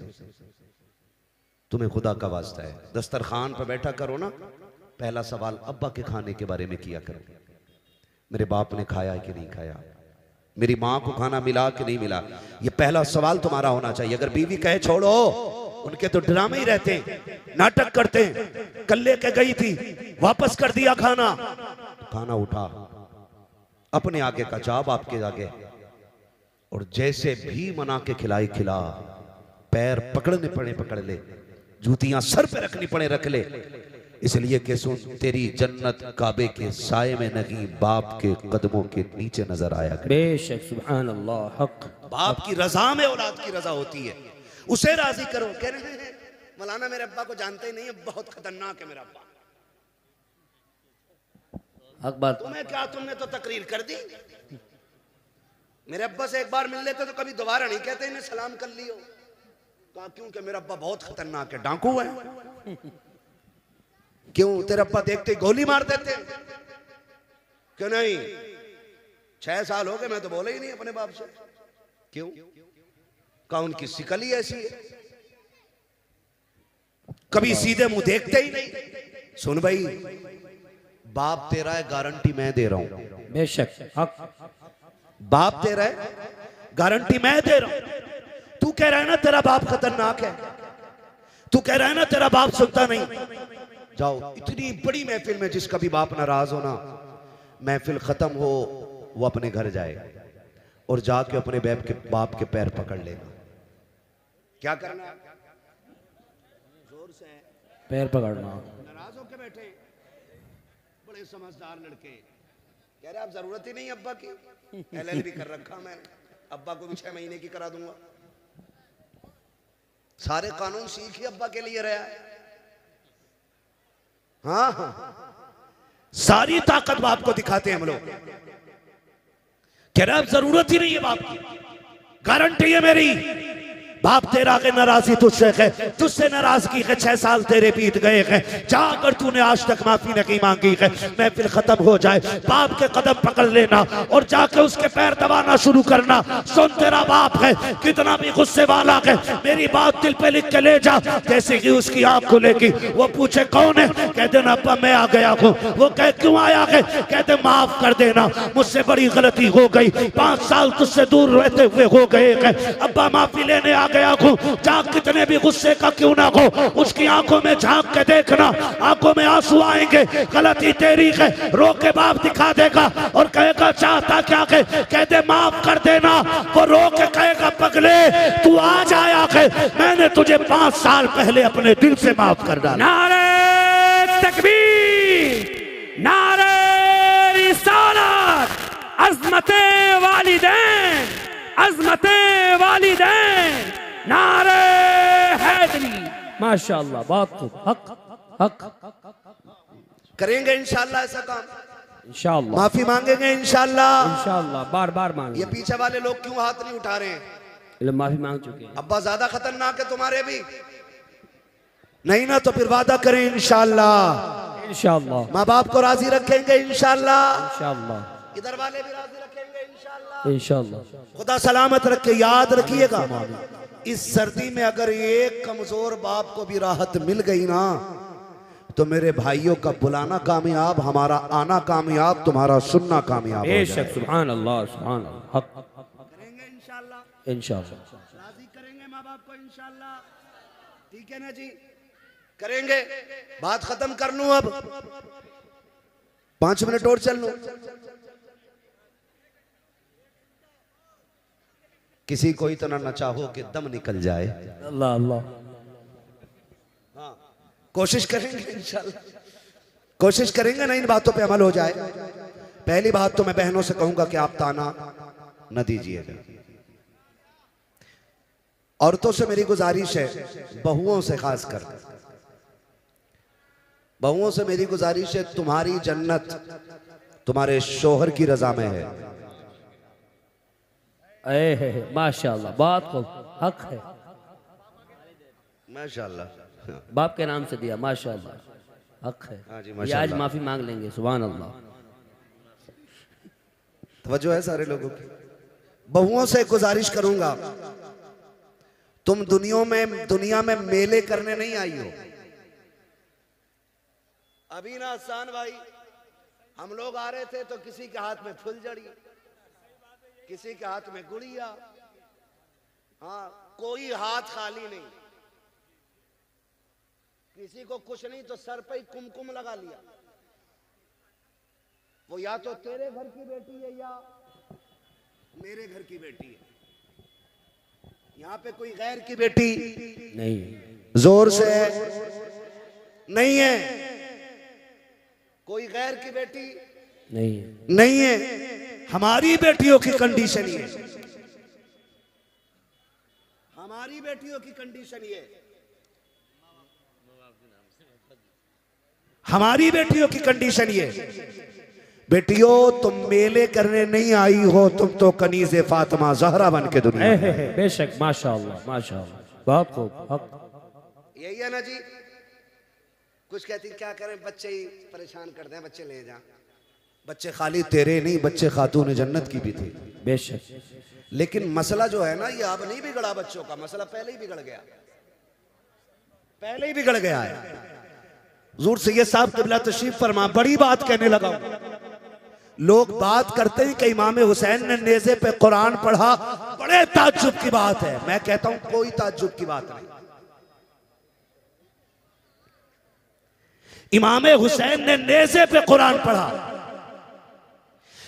तुम्हें खुदा का वास्ता है, दस्तरखान पर बैठा करो ना, पहला सवाल अब्बा के खाने के बारे में किया करो। मेरे बाप ने खाया कि नहीं खाया, मेरी माँ को खाना मिला कि नहीं मिला, ये पहला सवाल तुम्हारा होना चाहिए। अगर बीवी कहे छोड़ो, उनके तो ड्रामे ही रहते हैं, नाटक करते हैं, कल लेके गई थी वापस कर दिया खाना, खाना उठा अपने आगे का चाप आपके आगे, और जैसे भी मना के खिलाई खिला, पैर पकड़ने पड़े पकड़ ले, जूतियां सर पे रखनी पड़े रख ले, इसलिए कि सुन तेरी जन्नत काबे के साए में नहीं बाप के कदमों के नीचे नजर आया करे। बेशक, सुभान अल्लाह, हक। बाप की रजा में औलाद की रजा होती है, उसे राजी करो। कह रहे हैं मौलाना मेरे अब्बा को जानते ही नहीं है, बहुत खतरनाक है मेरा अब्बा। हक बात। तुम्हें क्या, तुमने तो तकरीर कर दी। मेरे अब्बा से एक बार मिल लेते तो कभी दोबारा नहीं कहते इन्हें सलाम कर लियो। कहा क्योंकि मेरा अब्बा बहुत खतरनाक है, डाकू है। क्यों, तेरे अब्बा देखते ही गोली मार देते? क्यों नहीं, 6 साल हो गए मैं तो बोला ही नहीं अपने बाप से। क्यों? कहा उनकी शिकल ही ऐसी है, कभी सीधे मुंह देखते ही नहीं। सुन भाई, बाप तेरा है, गारंटी मैं दे रहा हूं। बेशक हक। बाप तेरा है, गारंटी मैं दे रहा हूं। तू कह रहा है ना तेरा बाप खतरनाक है, तू कह रहा है ना तेरा बाप सुनता नहीं। जाओ, इतनी बड़ी महफिल में जिसका भी बाप नाराज हो ना, महफिल खत्म हो वो अपने घर जाए और जाके अपने बाप के पैर पकड़ लेगा। क्या करना है? जोर से पैर पकड़ना। नाराज होके बैठे बड़े समझदार लड़के, कह रहे आप जरूरत ही नहीं अब्बा की, LLB कर रखा मैं, अब्बा को भी 6 महीने की करा दूंगा। सारे कानून सीख ही अब्बा के लिए रहा है। हाँ हाँ, सारी ताकत बाप को दिखाते हैं हम लोग। कह रहे अब जरूरत ही नहीं है बाप की, गारंटी है मेरी। बाप तेरा के नाराजी तुझसे है, तुझसे नाराजगी है, 6 साल तेरे बीत गए हैं, जाकर तूने आज तक माफी नहीं मांगी है। महफिल खत्म हो जाए, बाप के कदम पकड़ लेना और जाके उसके पैर दबाना शुरू करना। सुन, तेरा बाप है, कितना भी गुस्से वाला है, मेरी बात दिल पे लिख के ले जा। जैसे कि उसकी आंख खुलेगी, वो पूछे कौन है, कह देना अब्बा मैं आ गया हूँ। वो कह क्यों आया है, कहते माफ कर देना, मुझसे बड़ी गलती हो गई, 5 साल तुझसे दूर रहते हुए हो गए हैं, अब्बा माफी लेने आ गया हूं। जा, कितने भी गुस्से का क्यों ना हो, उसकी आंखों में झांक के देखना, आंखों में आंसू आएंगे, गलती तेरी है। रो के बाप दिखा देगा और कहेगा चाहता क्या है, कहते माफ कर देना। वो रो के कहेगा पगले तू आज आया है, मैंने तुझे 5 साल पहले अपने दिल से माफ कर डाला। नारे तकबीर, नारे रिसालत, अज़मते वालिदैन, अज़मते वालिदैन, नारे हैदरी। माशाअल्लाह, बहुत खूब। हक हक। करेंगे इंशाल्लाह ऐसा काम, इंशाअल्लाह माफी मांगेंगे इंशाल्लाह। इंशाअल्लाह बार बार ये मांगे। पीछे वाले लोग क्यों हाथ नहीं उठा रहे हैं? ये माफी मांग चुके हैं। अब्बा ज्यादा खतरनाक है तुम्हारे भी नहीं ना, तो फिर वादा करें इंशाल्लाह, इंशाअल्लाह माँ बाप को राजी रखेंगे इंशाल्लाह, इंशाअल्लाह इधर वाले भी राजी रखेंगे इंशाल्लाह। इंशाअल्लाह। खुदा सलामत रखे। याद रखिएगा, इस सर्दी में अगर एक कमजोर बाप को भी राहत मिल गई ना, तो मेरे भाइयों का बुलाना कामयाब, हमारा आना कामयाब, तुम्हारा सुनना कामयाब हो बेशक। जाए। सुभान अल्लाह, सुभान अल्लाह। हक करेंगे इंशाल्लाह, इंशाअल्लाह। राजी करेंगे माँ बाप को इंशाल्लाह। ठीक है ना जी, करेंगे। बात खत्म कर लूं अब, 5 मिनट और चल लूं। किसी को इतना न चाहो कि दम निकल जाए। अल्लाह अल्लाह। हाँ, कोशिश करेंगे इंशाल्लाह, कोशिश करेंगे ना इन बातों पे अमल हो जाए। पहली बात तो मैं बहनों से कहूंगा कि आप ताना न दीजिएगा। औरतों से मेरी गुजारिश है, बहुओं से खास कर बहुओं से मेरी गुजारिश है, तुम्हारी जन्नत तुम्हारे शोहर की रजा में है। माशाअल्लाह, बहुत खूब। हक है, माशाल्लाह, बाप के नाम से दिया। माशाअल्लाह, हक है। हाँ जी, ये आज माशाअल्लाह। माफी मांग लेंगे। सुभान अल्लाह। तवज्जो है सारे लोगों की। बहुओं से गुजारिश करूंगा, तुम दुनिया में मेले करने नहीं आई हो। अभी ना आसान भाई, हम लोग आ रहे थे तो किसी के हाथ में फुलझड़ी, किसी के हाथ में गुड़िया, हाँ, कोई हाथ खाली नहीं। किसी को कुछ नहीं तो सर पे ही कुमकुम लगा लिया। वो या तो तेरे घर की बेटी है या मेरे घर की बेटी है। यहाँ पे कोई गैर की बेटी नहीं, जोर से नहीं है, कोई गैर की बेटी नहीं है। हमारी बेटियों की कंडीशन ये, हमारी बेटियों की कंडीशन ये, हमारी बेटियों की कंडीशन ये, बेटियों तुम मेले करने नहीं आई हो, तुम तो कनीज़े फातिमा ज़हरा बन के दुनिया में। बेशक माशाअल्लाह माशाअल्लाह, बहुत खूब। हक यही है ना जी। कुछ कहती क्या करें, बच्चे ही परेशान करते हैं, बच्चे ले जा। बच्चे खाली तेरे नहीं, बच्चे खातून जन्नत की भी थी। बेशक। लेकिन मसला जो है ना, ये अब नहीं बिगड़ा बच्चों का, मसला पहले ही बिगड़ गया, पहले ही बिगड़ गया है। हुजूर सैयद साहब क़िबला तशरीफ फरमा, बड़ी बात कहने लगा। लोग बात करते हैं कि इमाम हुसैन ने नेज़े पे कुरान पढ़ा, बड़े ताज्जुब की बात है। मैं कहता हूं कोई ताज्जुब की बात नहीं। इमाम हुसैन ने नेज़े पे कुरान पढ़ा,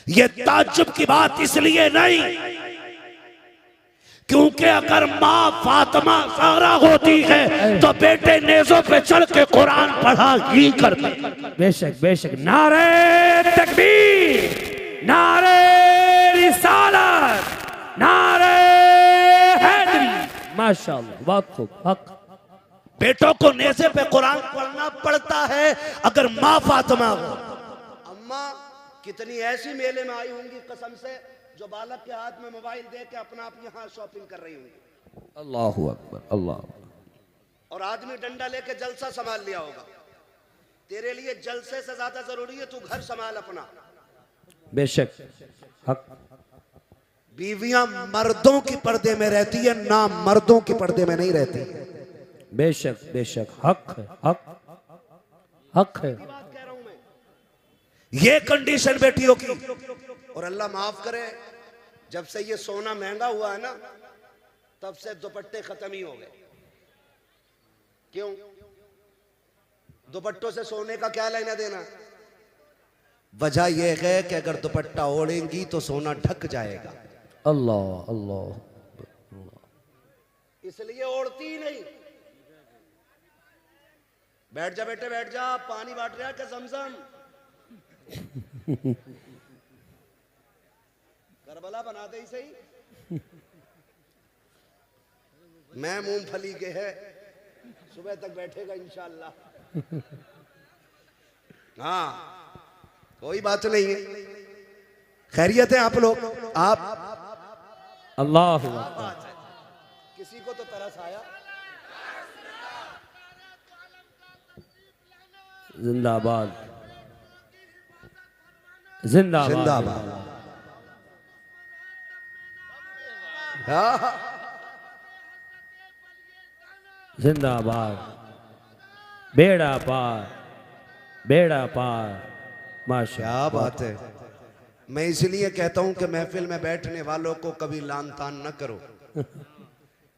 यह ताज्जुब की बात इसलिए नहीं क्योंकि अगर माँ फातिमा ज़हरा होती है तो बेटे नेज़ों पे चढ़ के कुरान पढ़ा ही करते। बेशक बेशक। नारे तकबीर, नारे रिसालत, नारे हैदरी। माशाअल्लाह, बहुत खूब। हक। बेटों को नेज़े पे कुरान पढ़ना पड़ता है अगर माँ फातिमा हो। अम्मा कितनी ऐसी मेले में आई होंगी कसम से, जो बालक के हाथ में मोबाइल दे के अपना आप यहाँ शॉपिंग कर रही होंगी। अल्लाहु अकबर, अल्लाह। और आदमी डंडा लेके जलसा संभाल लिया होगा। तेरे लिए जलसे से ज्यादा जरूरी है तू घर संभाल अपना। बेशक। हक। बीवियां मर्दों की पर्दे में रहती है, ना मर्दों की पर्दे में नहीं रहती। बेशक बेशक। हक है, हक हक है। बात कह रहा हूं मैं, ये कंडीशन बेटियों की। और अल्लाह माफ करे, जब से ये सोना महंगा हुआ है ना, तब से दुपट्टे खत्म ही हो गए। क्यों? दुपट्टों से सोने का क्या लेना देना? वजह यह है कि अगर दुपट्टा ओढ़ेंगी तो सोना ढक जाएगा। अल्लाह अल्लाह, इसलिए ओढ़ती ही नहीं। बैठ जा बेटे, बैठ जा, पानी बांट रहा है क्या समसम? करबला बना दे ही सही। मैं मूंगफली के है, सुबह तक बैठेगा इंशाअल्लाह। हाँ कोई बात नहीं है, खैरियत है आप लोग? आप अल्लाह। किसी को तो तरस आया? जिंदाबाद जिंदाबाद जिंदाबाद। जिंदाबाद। बेड़ा पार, बेड़ा पार। माशा, क्या बात है। मैं इसलिए कहता हूं कि महफिल में बैठने वालों को कभी लान तान न करो,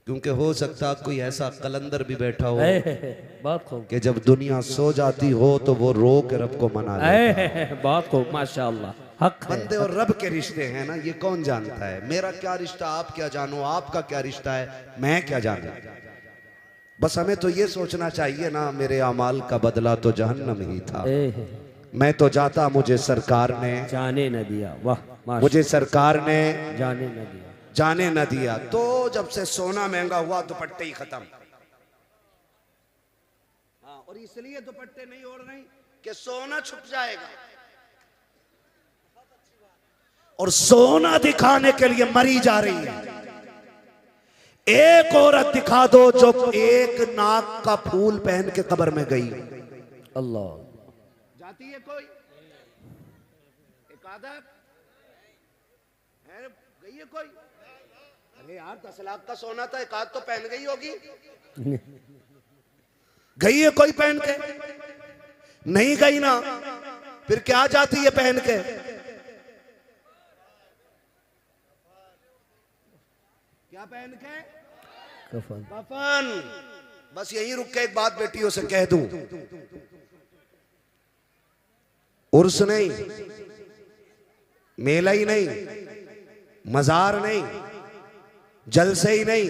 क्योंकि हो सकता कोई ऐसा कलंदर भी बैठा हो बहुत खूब। कि जब दुनिया सो जाती हो तो वो रो के रब को मना ले। बहुत खूब माशाअल्लाह। हक है। बंदे और रब के रिश्ते हैं ना, ये कौन जानता है? मेरा क्या रिश्ता आप क्या जानो, आपका क्या रिश्ता है मैं क्या जानू। बस हमें तो ये सोचना चाहिए ना, मेरे अमाल का बदला तो जहन्नम ही था। मैं तो जाता, मुझे सरकार ने जाने न दिया। वाह, मुझे सरकार ने जाने न दिया, जाने न दिया। तो जब से सोना महंगा हुआ दुपट्टे ही खत्म। हाँ, और इसलिए दुपट्टे नहीं ओढ़ रही कि सोना छुप जाएगा। और सोना दिखाने के लिए मरी जा रही है। एक औरत दिखा दो जो एक नाक का फूल पहन के कब्र में गई। अल्लाह। जाती है कोई? एक आदत है, गई है कोई? अरे यार 10 लाख का सोना था, एक आध तो पहन गई होगी। गई है कोई पहन के? नहीं गई ना, फिर क्या जाती है पहन के? क्या पहन के? कफन। कफन। बस यही रुक के एक बात बेटियों से कह दूं, उर्स नहीं, मेला ही नहीं, मजार नहीं, जलसे ही नहीं,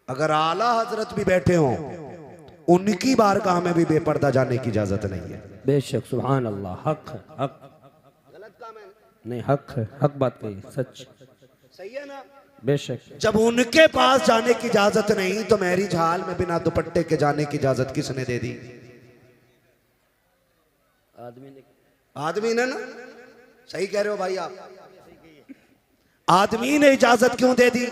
अगर आला हजरत भी बैठे हों उनकी बारगाह में भी बेपर्दा जाने की इजाजत नहीं है। बेशक, सुभान अल्लाह। हक है, हक। गलत काम है? नहीं, हक है, हक बात कही, सच। सही है ना? बेशक। जब उनके पास जाने की इजाजत नहीं तो मैरिज हाल में बिना दुपट्टे के जाने की इजाजत किसने दे दी? आदमी ने आदमी ने ना, सही कह रहे हो भाई आप, आदमी ने इजाजत क्यों दे दी?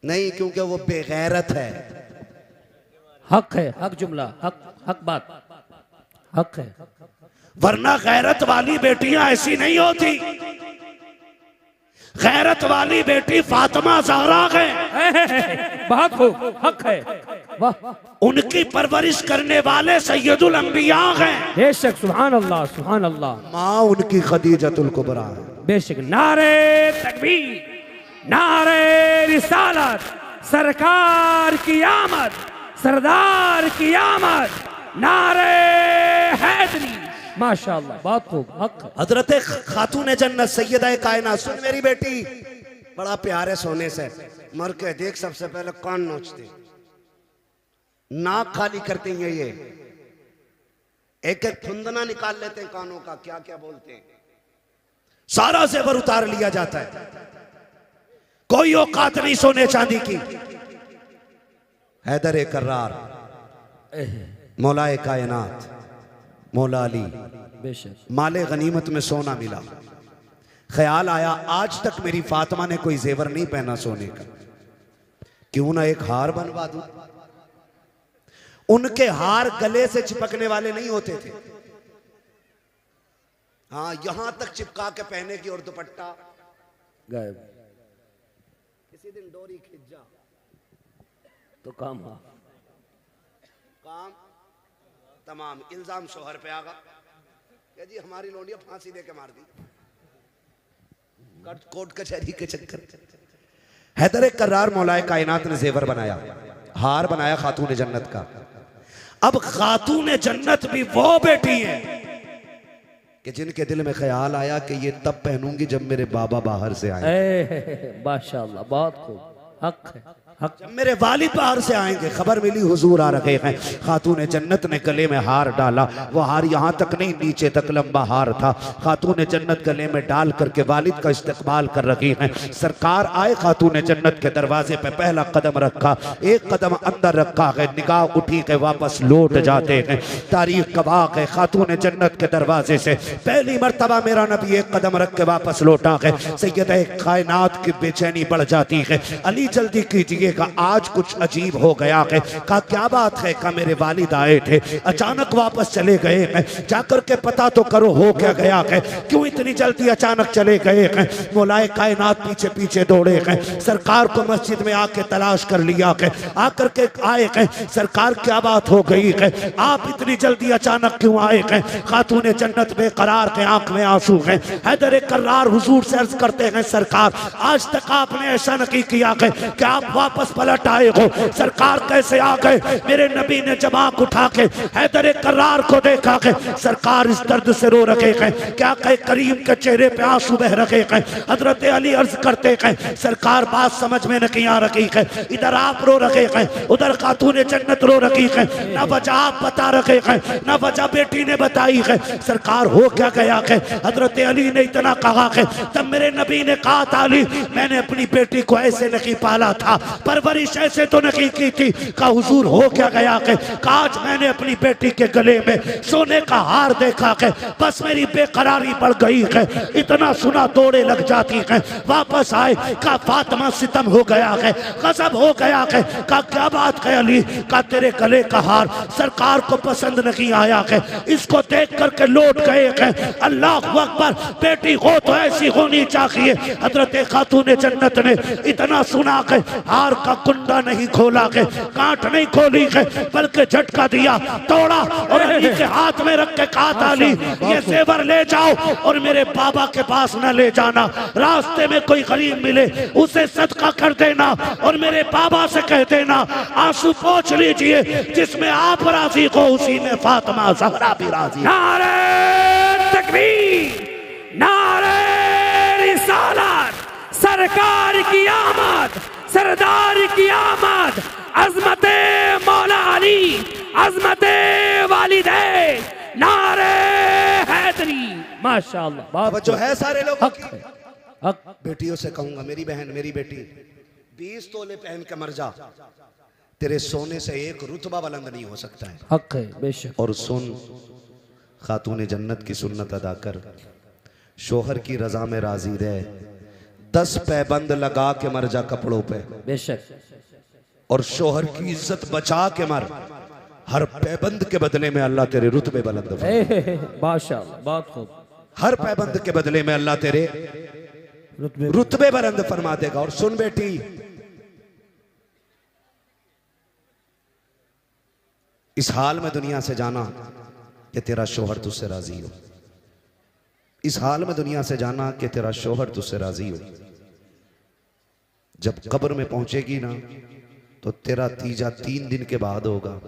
नहीं, क्योंकि वो बेगैरत है। हक है, हक जुमला, हक हक बात, हक है। वरना गैरत वाली बेटियां ऐसी नहीं होती। गैरत वाली बेटी फातिमा ज़हरा है। बहुत खूब, हक है, वाह। उनकी परवरिश करने वाले सैयदुल अंबिया हैं। बेशक, सुभान अल्लाह, सुभान अल्लाह। माँ उनकी खदीजतुल कुबरा है। बेशक। नारे तकबीर, नारे रिसालत, सरकार की आमद, सरदार की आमद, नारे हैदरी। माशाअल्लाह, बहुत खूब, हक। हजरत खातून जन्नत सैयदा कायनात, सुन मेरी बेटी, बड़ा प्यार है सोने से। मर के देख, सबसे पहले कान नोचते, नाक खाली करते हैं, ये एक एक फुंदना निकाल लेते हैं कानों का, क्या क्या बोलते हैं, सारा जेवर उतार लिया जाता है। कोई औकात नहीं सोने चांदी की। हैदर कर्रार, मौलाए कायनात, मौला अली, बेशक। माले गनीमत में सोना मिला। ख्याल आया आज तक मेरी फातिमा ने कोई जेवर नहीं पहना सोने का, क्यों ना एक हार बनवा दूं। उनके हार गले से चिपकने वाले नहीं होते थे, हाँ यहां तक चिपका के पहने की, और दुपट्टा गायब। किसी दिन डोरी खिंच जा तो काम हाँ, काम तमाम। इल्जाम शोहर पे आगा कि जी हमारी लोंडिया फांसी दे के मार दी, कोर्ट कचहरी के चक्कर। हैदर कर्रार मौलाए कायनात ने जेवर बनाया, हार बनाया खातून जन्नत का। अब खातून जन्नत भी वो बेटी है कि जिनके दिल में ख्याल आया कि ये तब पहनूंगी जब मेरे बाबा बाहर से आए। माशाअल्लाह, बहुत खूब, हक है, हक। जब मेरे वालिद बाहर से आएंगे, खबर मिली हुजूर आ रहे हैं। खातून जन्नत ने गले में हार डाला, वो हार यहाँ तक नहीं नीचे तक लंबा हार था। खातून जन्नत गले में डाल करके वालिद का इस्तकबाल कर रही हैं। सरकार आए, खातून जन्नत के दरवाजे पे पहला कदम रखा, एक कदम अंदर रखा है, निगाह उठी के वापस लौट जाते हैं। तारीख गवाह है, खातून जन्नत के दरवाजे से पहली मर्तबा मेरा नबी एक कदम रख के वापस लौटा है। सैयदा कायनात की बेचैनी बढ़ जाती है। अली जल्दी कीजिएगा, आज कुछ अजीब हो गया है। कहा क्या बात है? कहा मेरे वालिद आए थे, अचानक वापस चले गए हैं, जाकर के पता तो करो हो क्या गया है, क्यों इतनी जल्दी अचानक चले गए हैं। मौलाए कायनात पीछे पीछे दौड़े हैं, सरकार को मस्जिद में आके तलाश कर लिया है, आकर के आए हैं, सरकार क्या बात हो गई है, आप इतनी जल्दी अचानक क्यों आए हैं। खातून जन्नत बेकरार के आंख में आंसू हैं। हैदर कर्रार हुजूर से अर्ज करते हैं, सरकार आज तक आपने ऐसा नहीं किया है कि आप वापस पलट आए हो। सरकार कैसे आ गए? मेरे नबी ने जब आंख उठा के हैदर कर्रार को देखा है, सरकार इस दर्द से रो रहे हैं, क्या कहे करीम के चेहरे पे आंसू बह रहे हैं। हजरत अली अर्ज करते हैं, सरकार बात समझ में नहीं आ रही है, इधर आप रो रहे हैं, उधर खातून जन्नत रो रही है, न वजह आप बता रहे हैं, न वजह बेटी ने बताई है। सरकार हो क्या गया है? हजरत अली ने इतना कहा है, तब मेरे नबी ने कहा था, अली मैंने अपनी बेटी को ऐसे नहीं पाला था, परवरिश ऐसे तो नहीं की थी। कहा हुजूर हो क्या गया है? आज मैंने अपनी बेटी के गले में सोने का हार देखा है, बस मेरी बेकरारी बढ़ गई है, इतना सुना दौड़े लग जाती है। वापस आए, कहा फातिमा सितम हो गया है, गजब हो गया है। कहा क्या बात है अली? कहा तेरे गले का हार सरकार को पसंद नहीं आया है, इसको देख करके लौट गए हैं। अल्लाह अकबर, बेटी हो तो ऐसी होनी चाहिए। हजरत खातून जन्नत ने इतना सुना के हार का कुंडा नहीं खोला के, कांट नहीं खोली के, बल्कि झटका दिया, तोड़ा और अली के हाथ में रख के कहा था, अली ये जेवर ले जाओ और मेरे बाबा के पास न ले जाना, रास्ते में कोई गरीब मिले उसे सदका कर देना और मेरे बाबा से कह देना आंसू पोंछ लीजिए, जिसमें आप राजी हो उसी में फातिमा ज़हरा भी राजी। नारे तकबीर, नारे रिसालत, सरकार की आमद, सरदार की आमद, अजमते मौला अली, अजमते वालिदैन, नारे हैदरी। माशाअल्लाह, बात जो है सारे लोग हक है, हक। बेटियों से कहूंगा, मेरी बहन मेरी बेटी 20 तोले पहन के मर जा, तेरे सोने से एक रुतबा बुलंद नहीं हो सकता है। हक है, बेशक। और सुन, खातून जन्नत की सुन्नत अदा कर, शोहर की रजा में राजी रह, 10 पैबंद लगा के मर जा कपड़ों पे, बेशक, और शोहर की इज्जत बचा के मर। हर पैबंद के बदले में अल्लाह तेरे रुतबे बुलंद फरमाए। माशाअल्लाह, बहुत खूब। हर पैबंद के बदले में अल्लाह तेरे रुतबे बुलंद फरमा देगा। और सुन बेटी, इस हाल में दुनिया से जाना कि तेरा शोहर तुझसे राजी हो। इस हाल में दुनिया से जाना कि तेरा शोहर तुझसे राजी हो। जब कब्र में पहुंचेगी ना तो तेरा तीजा 3 दिन के बाद होगा।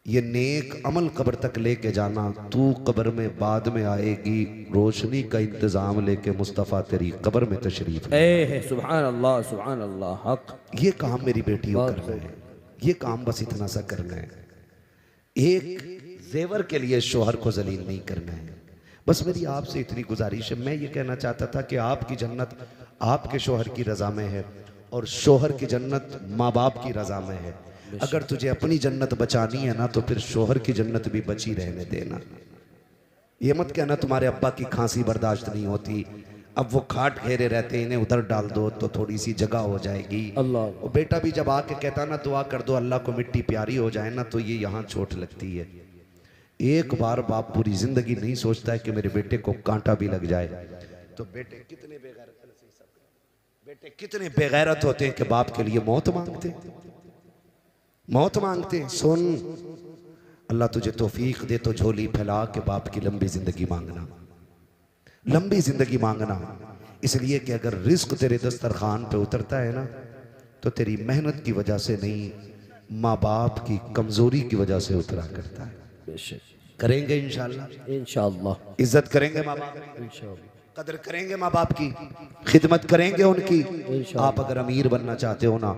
ये नेक अमल कब्र तक लेके जाना। तू कब्र में बाद में आएगी, रोशनी का इंतजाम लेके मुस्तफ़ा तेरी कब्र में तशरीफ है। सुभान अल्लाह, सुभान अल्लाह। हक, ये काम मेरी बेटी को करना है। ये काम बस इतना सा करना है। एक जेवर के लिए शोहर को जलील नहीं करना है। बस मेरी आपसे इतनी गुजारिश है। मैं ये कहना चाहता था कि आपकी जन्नत आपके शोहर की रजा में है और शोहर की जन्नत माँ बाप की रजा में है। अगर तुझे अपनी जन्नत बचानी है ना तो फिर शोहर की जन्नत भी बची रहने देना। ये मत कहना तुम्हारे अब्बा की खांसी बर्दाश्त नहीं होती, अब वो खाट घेरे रहते हैं, इन्हें उधर डाल दो तो थोड़ी सी जगह हो जाएगी। अल्लाह। और बेटा भी जब आके कहता ना दुआ कर दो अल्लाह को मिट्टी प्यारी हो जाए ना, तो ये यहाँ चोट लगती है। एक बार बाप पूरी जिंदगी नहीं सोचता है कि मेरे बेटे को कांटा भी लग जाए। तो बेटे कितने बेगैरत होते हैं कि बाप के लिए मौत मांगते, मौत मांगते। सुन, अल्लाह तुझे तौफीक दे तो झोली फैला के बाप की लंबी जिंदगी मांगना, लंबी जिंदगी मांगना। इसलिए कि अगर रिस्क तेरे दस्तरखान पे उतरता है ना तो तेरी मेहनत की वजह से नहीं, माँ बाप की कमजोरी की वजह से उतरा करता है। बेशक करेंगे इंशाल्लाह, इंशाअल्लाह। इज्जत करेंगे माँ बाप, इंशाअल्लाह, कदर करेंगे माँ बाप की, खिदमत करेंगे उनकी। आप अगर अमीर बनना चाहते हो ना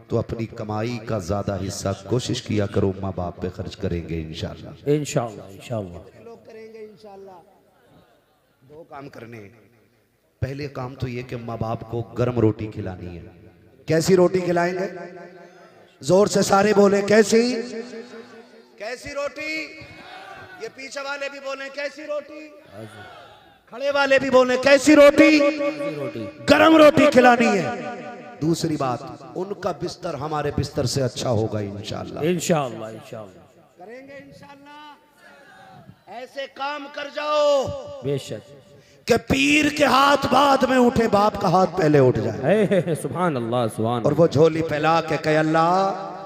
तो अपनी कमाई का ज्यादा हिस्सा कोशिश किया करो माँ बाप पे खर्च करेंगे इंशाल्लाह, इंशाअल्लाह, इंशाअल्लाह। लोग करेंगे इंशाल्लाह। 2 काम करने। पहले काम तो ये कि माँ बाप को गर्म रोटी खिलानी है। कैसी रोटी खिलाएंगे? जोर से सारे बोले, कैसी? कैसी रोटी? ये पीछे वाले भी बोले कैसी रोटी, खड़े वाले भी बोले कैसी रोटी? गरम रोटी खिलानी है। दूसरी बात, उनका बिस्तर हमारे बिस्तर से अच्छा होगा इंशाल्लाह, इंशाअल्लाह, इंशाअल्लाह। करेंगे इंशाल्लाह। ऐसे काम कर जाओ बेशक, कि पीर के हाथ बाद में उठे, बाप का हाथ पहले उठ जाए। सुभान अल्लाह, सुभान। और वो झोली फैला के कहे अल्लाह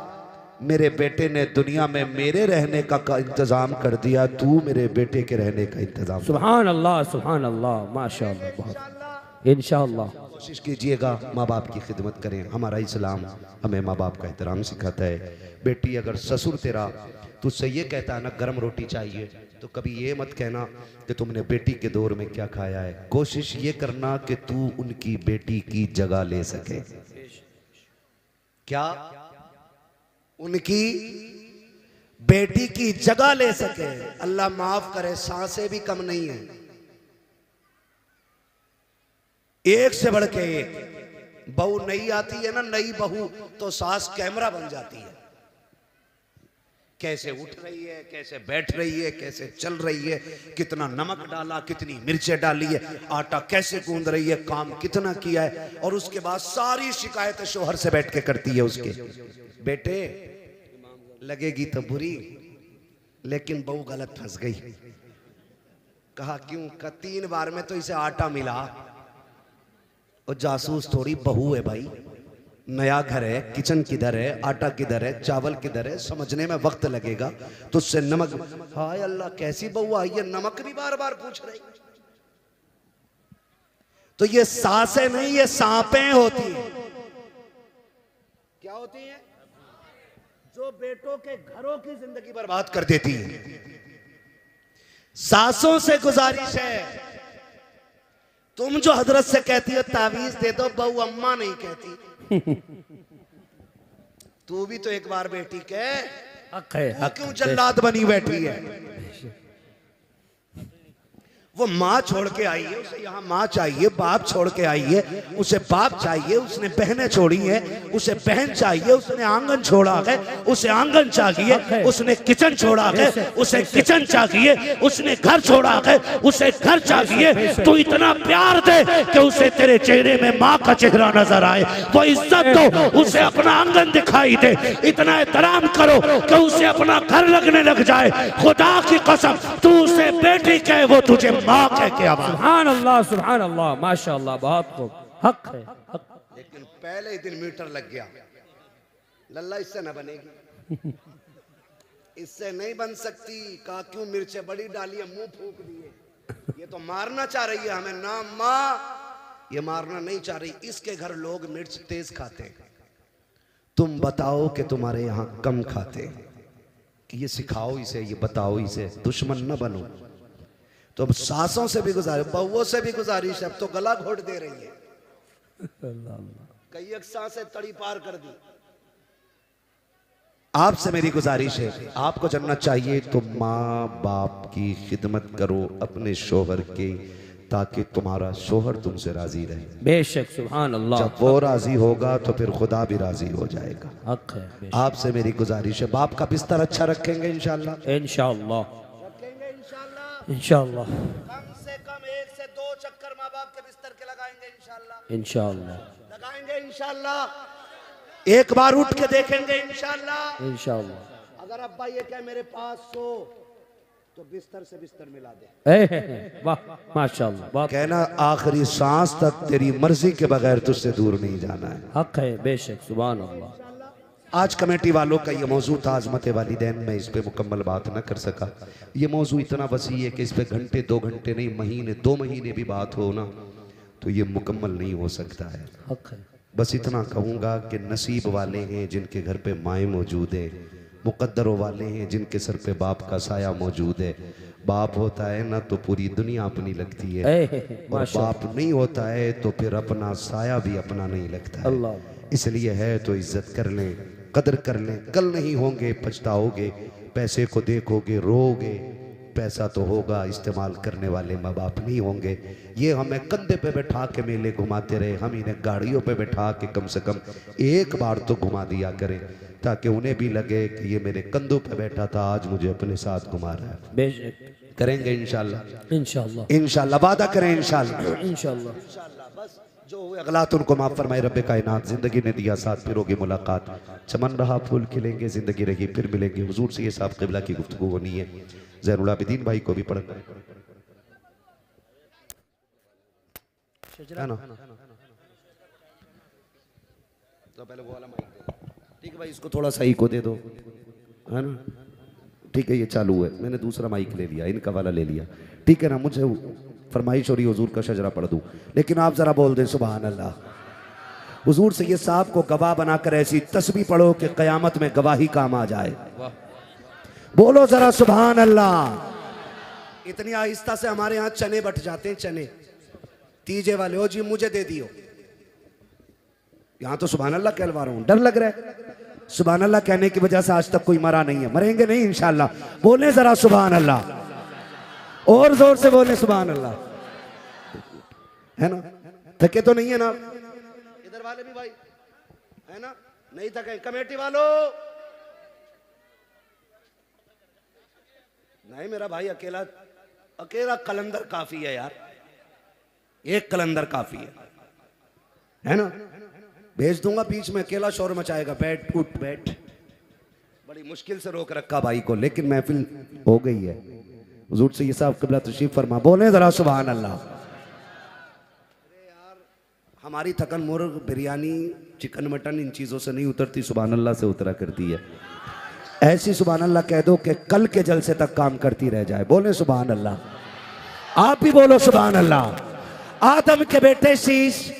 मेरे बेटे ने दुनिया में मेरे रहने का इंतजाम कर दिया, तू मेरे बेटे के रहने का इंतजाम। सुभान अल्लाह, सुभान अल्लाह, माशाअल्लाह, बहुत। इंशाअल्लाह कोशिश कीजिएगा माँ बाप की खिदमत करें। हमारा इस्लाम हमें माँ बाप का एहतराम सिखाता है। बेटी, अगर ससुर तेरा तुझसे ये कहता है ना गर्म रोटी चाहिए, तो कभी ये मत कहना कि तुमने बेटी के दौर में क्या खाया है। कोशिश ये करना कि तू उनकी बेटी की जगह ले सके। क्या? उनकी बेटी की जगह ले सके। अल्लाह माफ करे, सांसें भी कम नहीं है, एक से बढ़ के एक। बहू नई आती है ना, नई बहू, तो सास कैमरा बन जाती है। कैसे उठ रही है, कैसे बैठ रही है, कैसे चल रही है, कितना नमक डाला, कितनी मिर्चें डाली है, आटा कैसे गूंद रही है, काम कितना किया है। और उसके बाद सारी शिकायतें शोहर से बैठ के करती है उसके। बेटे, लगेगी तो बुरी, लेकिन बहू गलत फंस गई। कहा क्यों? का 3 बार में तो इसे आटा मिला। और जासूस थोड़ी बहू है भाई, नया घर है, किचन किधर है, आटा किधर है, चावल किधर है, समझने में वक्त लगेगा। तो उससे नमक, हाय अल्लाह कैसी बहू आई है, नमक भी बार बार पूछ रही। तो ये सासें नहीं, ये सांपें होती हैं। क्या होती हैं? जो बेटों के घरों की जिंदगी बर्बाद कर देती है। सासों से गुजारिश है, तुम जो हजरत से कहती हो तावीज दे दो, बहू अम्मा नहीं कहती। तू भी तो एक बार बेटी कह, हक है, हक। क्यों जल्लाद बनी बैठी है? वो माँ छोड़ के आई है, उसे यहाँ माँ चाहिए, बाप छोड़ के आई है, उसे बाप चाहिए, उसने बहनें छोड़ी हैं, उसे बहन चाहिए, उसने आंगन छोड़ा है, उसे आंगन चाहिए, उसने किचन छोड़ा है, उसे किचन चाहिए, उसने घर छोड़ा है, उसे घर चाहिए। तो इतना प्यार दे कि उसे तेरे चेहरे में माँ का चेहरा नजर आए, वो इज्जत दो, उसे अपना आंगन दिखाई दे, इतना एहतराम करो कि उसे अपना घर लगने लग जाए। खुदा की कसम, तू उसे बेटी कहे, वो तुझे माँ कह के आवाज। सुभान अल्लाह, माशाअल्लाह, बहुत खूब। हक है, हक। लेकिन पहले ही दिन मीटर लग गया, लल्ला इससे न बनेगी, इससे नहीं बन सकती। कहा क्यों मिर्चें बड़ी डाली है, मुंह फूक दिए, ये तो मारना चाह रही है हमें। ना माँ, ये मारना नहीं चाह रही, इसके घर लोग मिर्च तेज खाते हैं, तुम बताओ कि तुम्हारे यहाँ कम खाते हैं। कि ये सिखाओ इसे, ये बताओ इसे, दुश्मन न बनो। तो अब सासों से भी गुजारिश, बहुओं से भी गुजारिश, अब तो गला घोट दे रही है, कई एक सांसें तड़ी पार कर दी। आपसे मेरी गुजारिश है, आपको जन्नत चाहिए तो माँ बाप की खिदमत करो अपने शोहर की, ताकि तुम्हारा शोहर तुमसे राजी रहे। बेशक, सुभान अल्लाह। जब वो राजी होगा तो फिर खुदा भी राजी हो जाएगा। हक है। आपसे मेरी गुजारिश है, बाप का बिस्तर अच्छा रखेंगे इंशाल्लाह, इंशाअल्लाह, रखेंगे इंशाल्लाह, इंशाअल्लाह, कम से कम 1 से 2 चक्कर माँ बाप के बिस्तर के लगाएंगे इंशाल्लाह, इंशाअल्लाह, लगाएंगे इंशाल्लाह। एक बार उठ के देखेंगे इंशाल्लाह, इंशाअल्लाह। अगर अब्बा ये कहे मेरे पास सो, तो बिस्तर से बिस्तर मिला दे। वाह, माशाअल्लाह। कहना आखिरी सांस तक तेरी मर्जी के बगैर तुझसे दूर नहीं जाना है। हक है, बेशक, सुभान अल्लाह। आज कमेटी वालों का ये मौजू था अज़मत वालिदैन, में इस पे मुकम्मल बात न कर सका। ये मौजू इतना वसी है कि इस पे घंटे 2 घंटे नहीं, महीने 2 महीने भी बात हो ना तो ये मुकम्मल नहीं हो सकता है। हक है। बस इतना कहूँगा कि नसीब वाले हैं जिनके घर पे माएँ मौजूद है, मुकद्दरों वाले हैं जिनके सर पे बाप का साया मौजूद है। बाप होता है ना तो पूरी दुनिया अपनी लगती है, और बाप नहीं होता है तो फिर अपना साया भी अपना नहीं लगता है। इसलिए है तो इज्जत कर लें, कदर कर लें, कल नहीं होंगे पछताओगे, पैसे को देखोगे रोओगे, पैसा तो होगा, इस्तेमाल करने वाले माँ बाप नहीं होंगे। ये हमें कंधे पे बैठा के मेले घुमाते रहे, हम इन्हें गाड़ियों पे बैठा के कम से कम एक बार तो घुमा दिया करें, ताकि उन्हें भी लगे कि ये मेरे कंधों पे बैठा था, आज मुझे अपने साथ घुमा रहा है। बेशक करेंगे इंशाल्लाह, इंशाअल्लाह, इंशाल्लाह, वादा करें इंशाल्लाह, इंशाअल्लाह। बस जो हुए अगलात उनको माफ फरमाए रब्बे कायनात। जिंदगी ने दिया साथ, फिर होगी मुलाकात, चमन रहा फूल खिलेंगे, जिंदगी रही फिर मिलेंगे। हुजूर से ये साहब क़िबला की गुफ्तगू होनी है। ज़ैनुल आबिदीन भाई को भी पढ़ है ना, तो पहले वो वाला माइक दे, ठीक है भाई, इसको थोड़ा सही को दे दो, है ना, ठीक है। ये चालू है, मैंने दूसरा माइक ले लिया, इनका वाला ले लिया, ठीक है ना। मुझे फरमाइश हो रही हुजूर का शजरा पढ़ दूं, लेकिन आप जरा बोल दें सुभान अल्लाह। हुजूर से ये साहब को गवाह बनाकर ऐसी तस्बीह पढ़ो कि कयामत में गवाही काम आ जाए। बोलो जरा सुभान अल्लाह। इतनी आहिस्ता से हमारे यहाँ चने बट जाते हैं, चने तीजे वाले, हो जी मुझे दे दियो। यहाँ तो सुभान अल्लाह कहलवा रहा हूँ, डर लग रहा है। सुभान अल्लाह कहने की वजह से आज तक कोई मरा नहीं है, मरेंगे नहीं इंशाल्लाह। बोले जरा सुभान अल्लाह, और जोर से बोले सुभान अल्लाह, है ना। थके तो नहीं है ना इधर वाले भी भाई, है ना, नहीं थके। कमेटी वालों, नहीं मेरा भाई अकेला अकेला कलंदर काफी है यार, एक कलंदर काफी है ना। भेज दूंगा बीच में, अकेला शोर मचाएगा, बैठ उठ बैठ। बड़ी मुश्किल से रोक रखा भाई को, लेकिन महफिल हो गई है। हुजूर से ये साहब क़िबला तशरीफ फरमा, बोले जरा सुभान अल्लाह। अरे यार, हमारी थकन मुर्ग बिरयानी चिकन मटन इन चीज़ों से नहीं उतरती, सुभान अल्लाह से उतरा करती है। ऐसी सुभान अल्लाह कह दो कि कल के जलसे तक काम करती रह जाए। बोले सुभान अल्लाह। आप भी बोलो सुभान अल्लाह। आदम के बेटे शीश,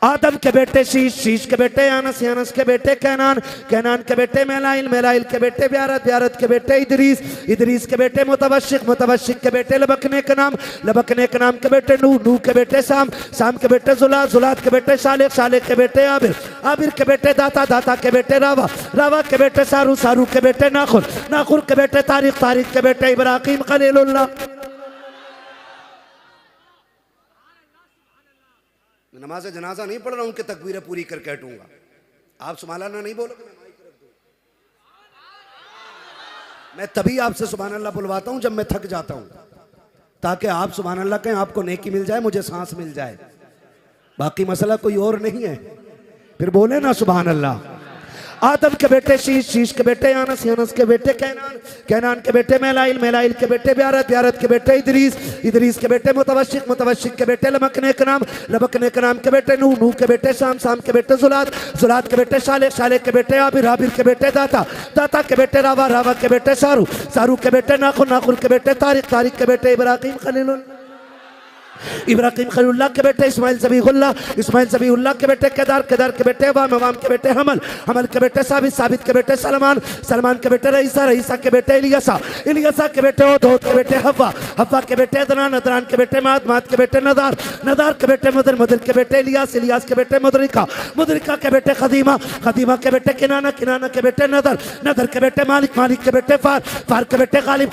आदम के बेटे शीश, शीश के बेटे अनस, अनस के बेटे कैनान, कैनान के बेटे मेलाइल, मेलाइल के बेटे ब्यारत, ब्यारत के बेटे इदरीस, इदरीस के बेटे मुतवशिक, मुतवशिक के बेटे लबकने के नाम, लबकने के नाम के बेटे नूह, नूह के बेटे साम, साम के बेटे जुलात, जुलात के बेटे शालिक, शालिक के बेटे आबिर, आबिर के बेटे दाता, दाता के बेटे रावा, रावा के बेटे सारू, सारू के बेटे नाखुर, नाखुर के बेटे तारिक, तारिक के बेटे इब्राहिम खलीलुल्लाह। नमाज जनाजा नहीं पढ़ रहा हूं, उनके तकबीरें पूरी करके हटूंगा। आप सुभान अल्लाह नहीं बोलोगे, मैं माइक रख दूंगा। मैं तभी आपसे सुभान अल्लाह बुलवाता हूं जब मैं थक जाता हूं, ताकि आप सुभान अल्लाह कहें, आपको नेकी मिल जाए, मुझे सांस मिल जाए। बाकी मसला कोई और नहीं है, फिर बोले ना सुभान अल्लाह। आदम के बेटे शीश, शीश के बेटे अनस, अनस के बेटे कैनान, कैनान के बेटे मेलाइल, मेलाइल के बेटे ब्यारत, ब्यारत के बेटे इदरीस, इदरीस के बेटे मुतवशिक, मुतवशिक के बेटे लबकने के नाम, लबकने के नाम के बेटे नूह, नूह के बेटे शाम, शाम के बेटे जुलात, जुलात के बेटे शालिक, शालिक के बेटे आबिर, आबिर के बेटे दाता, दाता के बेटे रावा, रावा के बेटे सारू, सारू के बेटे नाखुर, नाखुर के बेटे तारिक, तारिक के बेटे इब्राहिम खलीलुल्लाह, इब्राहिम खलीलुल्लाह के बेटे इस्माइल ज़बीहुल्लाह, इस्माइल ज़बीहुल्लाह के बेटे केदार, केदार के बेटे अवाम, अवाम के बेटे हमल, हमल के बेटे साबित, साबित के बेटे सलमान, सलमान के बेटे रईसा, रईसा के बेटे इलियासा, इलियासा के बेटे ओद, ओद के बेटे हव्वा, हव्वा के बेटे अदनान, अदनान के बेटे माद, माद के बेटे नदार, नदार के बेटे मुदर, मुदर के बेटे इलियास, इलियास के बेटे मुदरिका, मुदरिका के बेटे खदीमा, खदीमा के बेटे किनाना, किनाना के बेटे नदर, नदर के बेटे मालिक, मालिक के बेटे फार, फार के बेटे गालिब,